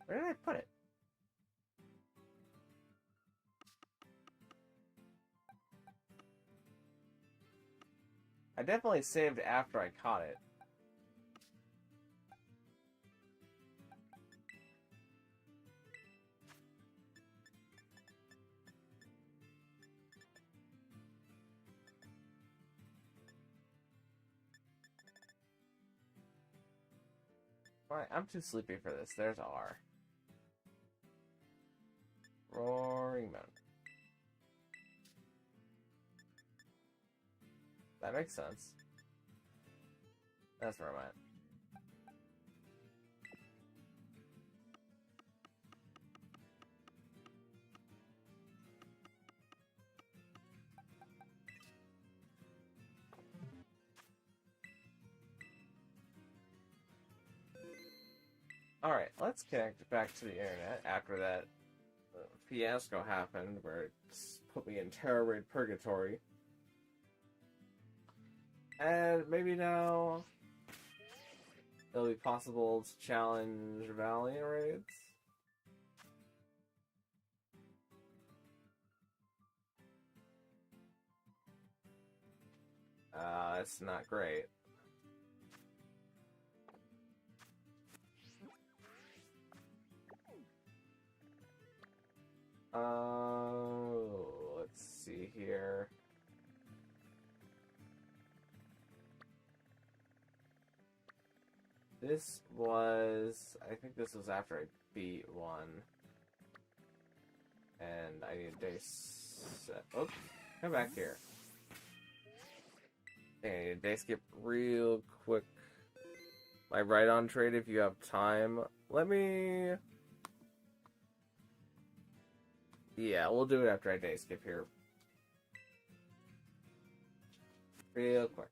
Where did I put it? I definitely saved after I caught it. Alright, I'm too sleepy for this. There's R. Roaring Moon. That makes sense. That's where I'm at. Alright, let's connect back to the internet after that fiasco happened where it put me in Tera Raid Purgatory. And maybe now it'll be possible to challenge Valiant raids. It's not great. Let's see here. This was, I think this was after I beat one. And I need a day set. Oops, come back here. I need a day skip real quick. My right-on trade if you have time. Let me... Yeah, we'll do it after I day skip here. Real quick.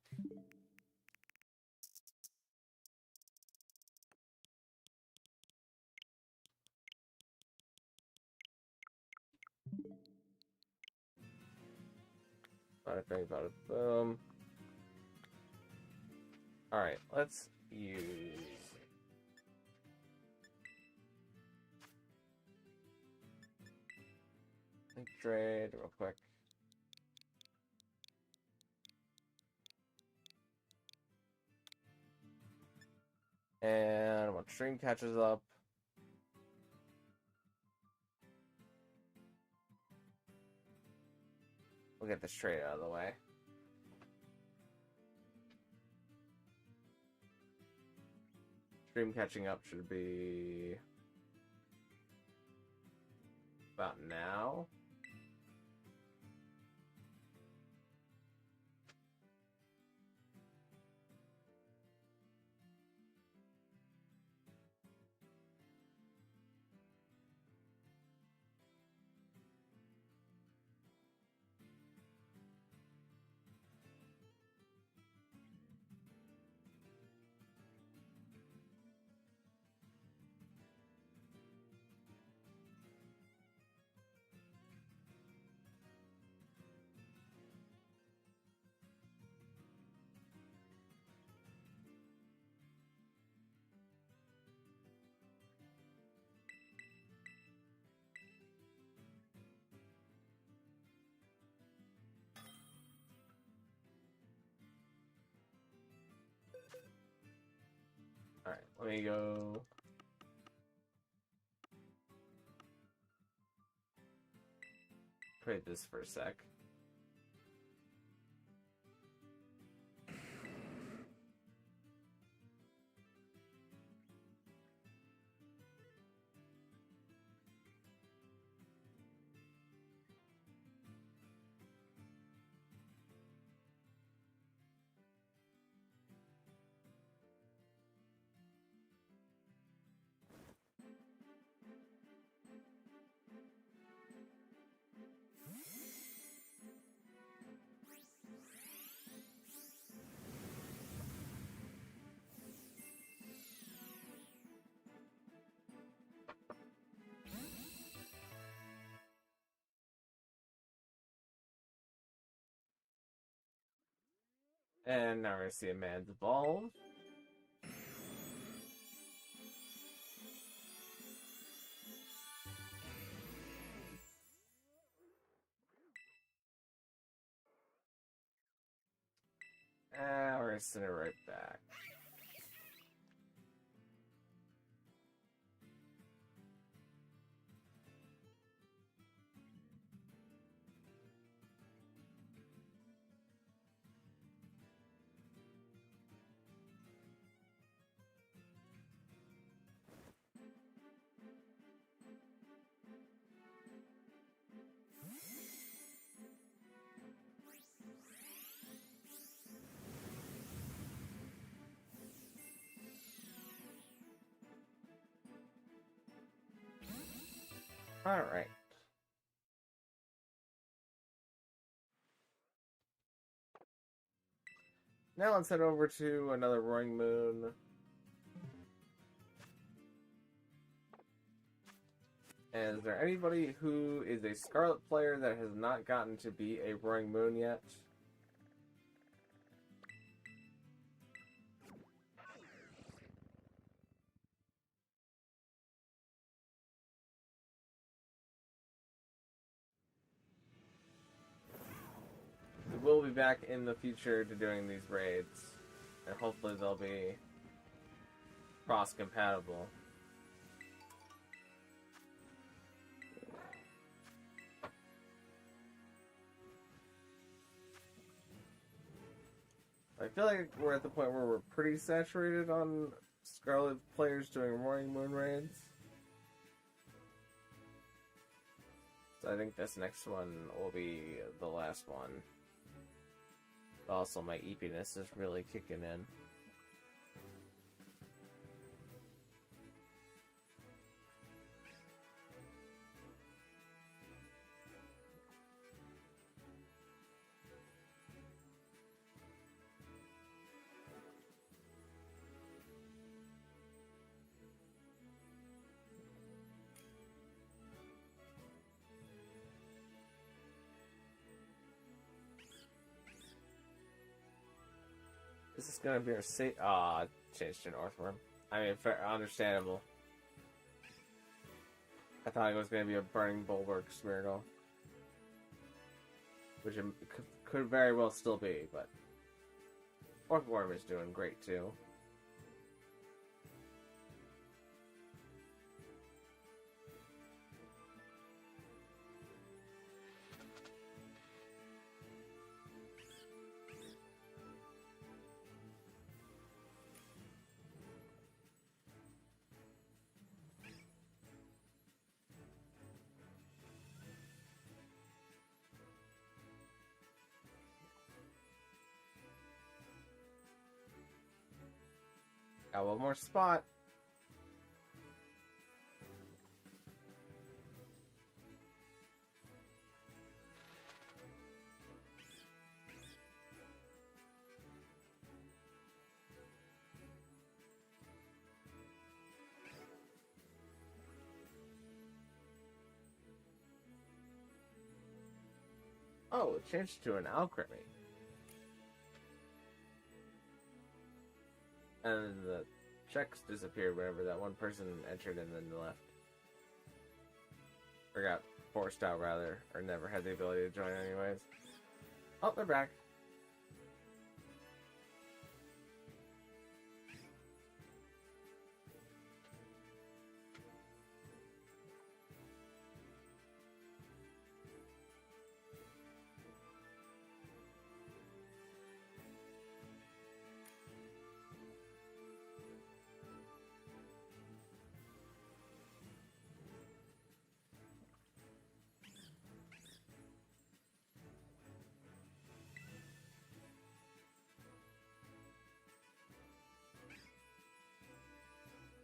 Bada bing, bada boom. Alright, let's use... Link trade real quick. And when stream catches up, we'll get this trade out of the way. Stream catching up should be about now. Alright, let me go. Create this for a sec. And now we're gonna see a man's evolve. And we're gonna send it right back. Alright. Now let's head over to another Roaring Moon. And is there anybody who is a Scarlet player that has not gotten to be a Roaring Moon yet? We'll be back in the future to doing these raids, and hopefully they'll be cross-compatible. I feel like we're at the point where we're pretty saturated on Scarlet players doing Roaring Moon raids. So I think this next one will be the last one. Also, my eepiness is really kicking in. This is gonna be our safe. Changed to an Earthworm. I mean, fair, understandable. I thought it was gonna be a Burning Bulwark Smeargle, which it could very well still be, but Earthworm is doing great too. Got one more spot. Oh, it changed to an Alchemy. And the checks disappeared whenever that one person entered and then left. Or got forced out, rather. Or never had the ability to join anyways. Oh, they're back.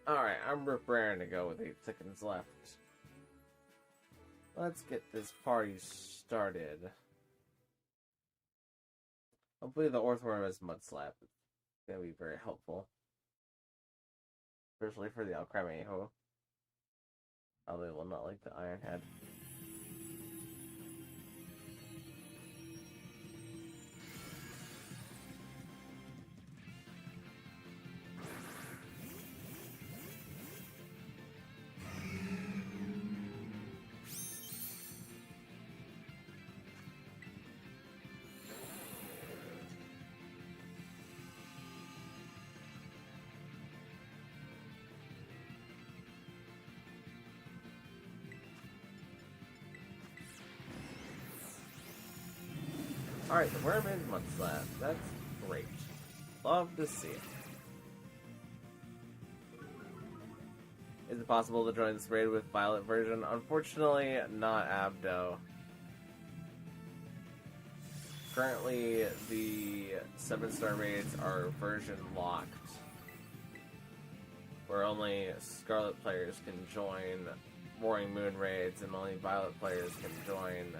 Alright, I'm preparing to go with 8 seconds left. Let's get this party started. Hopefully the Orthworm has Mud Slap. It's gonna be very helpful. Especially for the Alcremie, who probably will not like the Iron Head. Alright, the worm is Mud Slap. That's great. Love to see it. Is it possible to join this raid with Violet version? Unfortunately, not Abdo. Currently, the 7-star raids are version locked, where only Scarlet players can join Roaring Moon raids, and only Violet players can join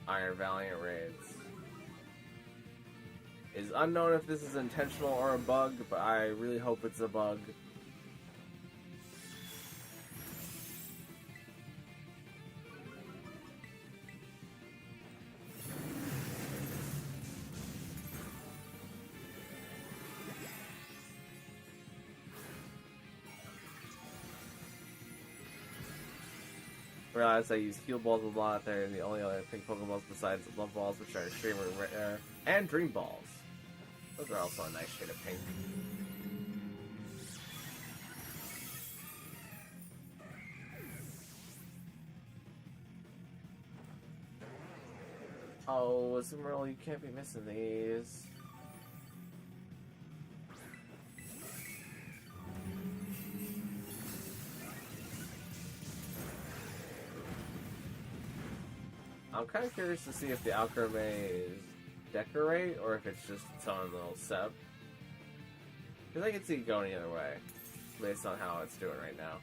Iron Valiant raids. It's unknown if this is intentional or a bug, but I really hope it's a bug. Realize I use heal balls a lot. They're the only other pink Pokeballs besides love balls, which are extremely rare, and dream balls. Those are also a nice shade of pink. Oh, Azumarill, you can't be missing these. I'm kind of curious to see if the Alcremie is Decorate or if it's just its own little sub. Because I can see it going either way, based on how it's doing right now.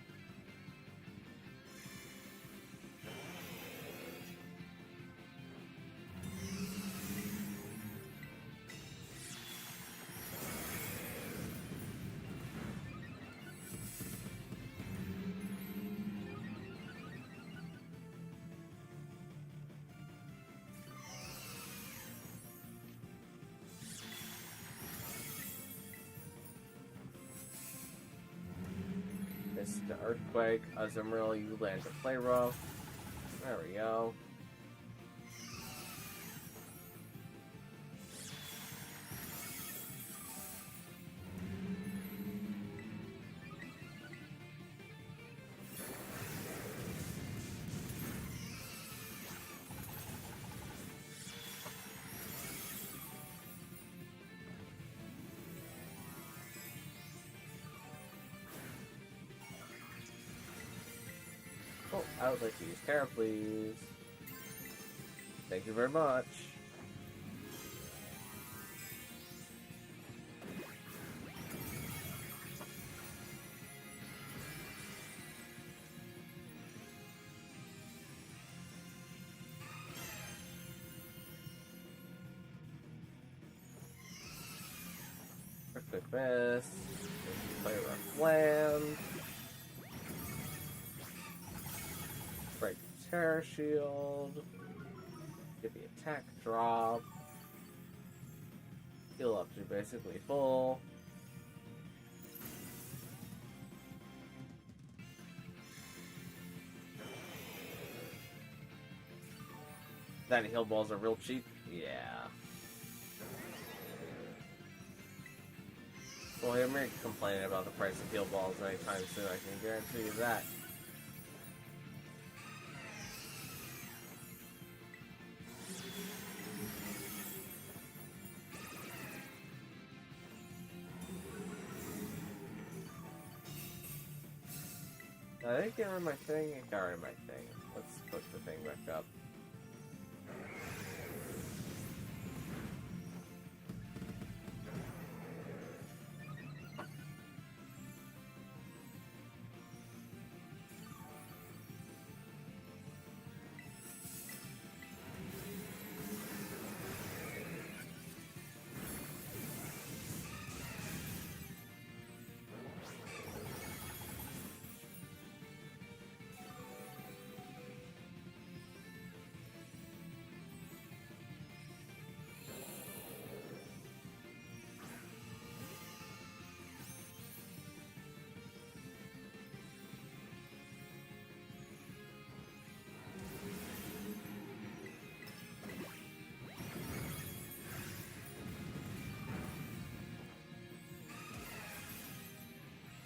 The Earthquake, Azumarill, you land to play rough. There we go. Oh, I would like to use Tera, please. Thank you very much. Perfect miss. Play rough land. Break Terror Shield. Get the attack drop. Heal up to basically full. That heal balls are real cheap? Yeah. Well, I'm not complaining about the price of heal balls anytime soon, I can guarantee you that. I didn't get rid of my thing. I got rid of my thing. Let's put the thing back up.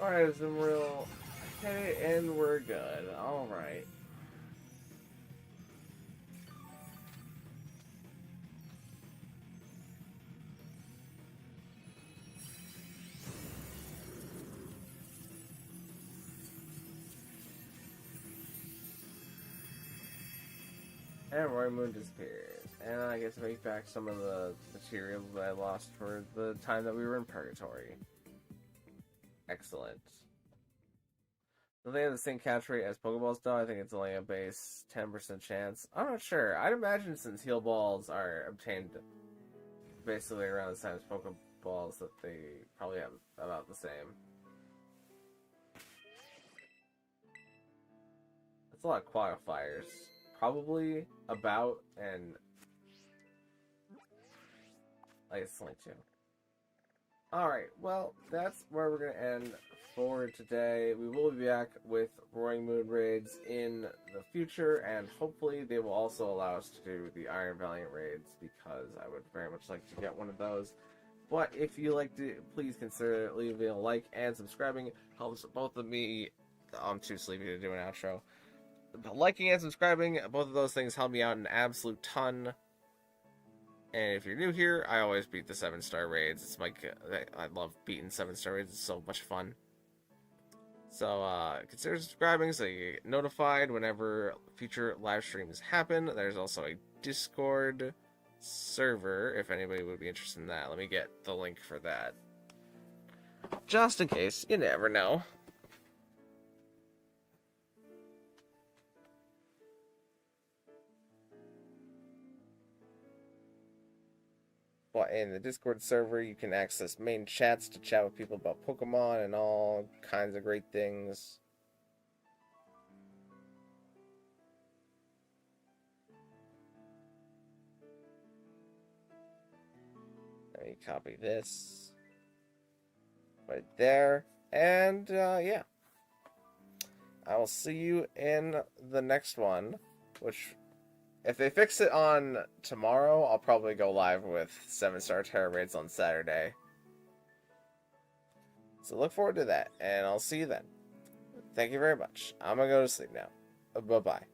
Alright, Zimril. Okay, and we're good. Alright. And Roy Moon disappears. And I get to make back some of the materials that I lost for the time that we were in Purgatory. Excellent. Do they have the same catch rate as Pokeballs though? I think it's only a base 10% chance. I'm not sure. I'd imagine since Heal Balls are obtained basically around the same as Pokeballs that they probably have about the same. That's a lot of qualifiers. Probably about and like it's only 2. Alright, well, that's where we're going to end for today. We will be back with Roaring Moon raids in the future, and hopefully they will also allow us to do the Iron Valiant raids, because I would very much like to get one of those. But if you liked it, please consider leaving a like and subscribing. Helps both of me. I'm too sleepy to do an outro. But liking and subscribing, both of those things help me out an absolute ton. And if you're new here, I always beat the 7-star raids. It's like, I love beating 7-star raids. It's so much fun. So, consider subscribing so you get notified whenever future live streams happen. There's also a Discord server, if anybody would be interested in that. Let me get the link for that. Just in case, you never know. But in the Discord server, you can access main chats to chat with people about Pokemon and all kinds of great things. Let me copy this right there. And, yeah. I will see you in the next one, which... if they fix it on tomorrow, I'll probably go live with 7-star Tera raids on Saturday. So look forward to that, and I'll see you then. Thank you very much. I'm gonna go to sleep now. Bye-bye.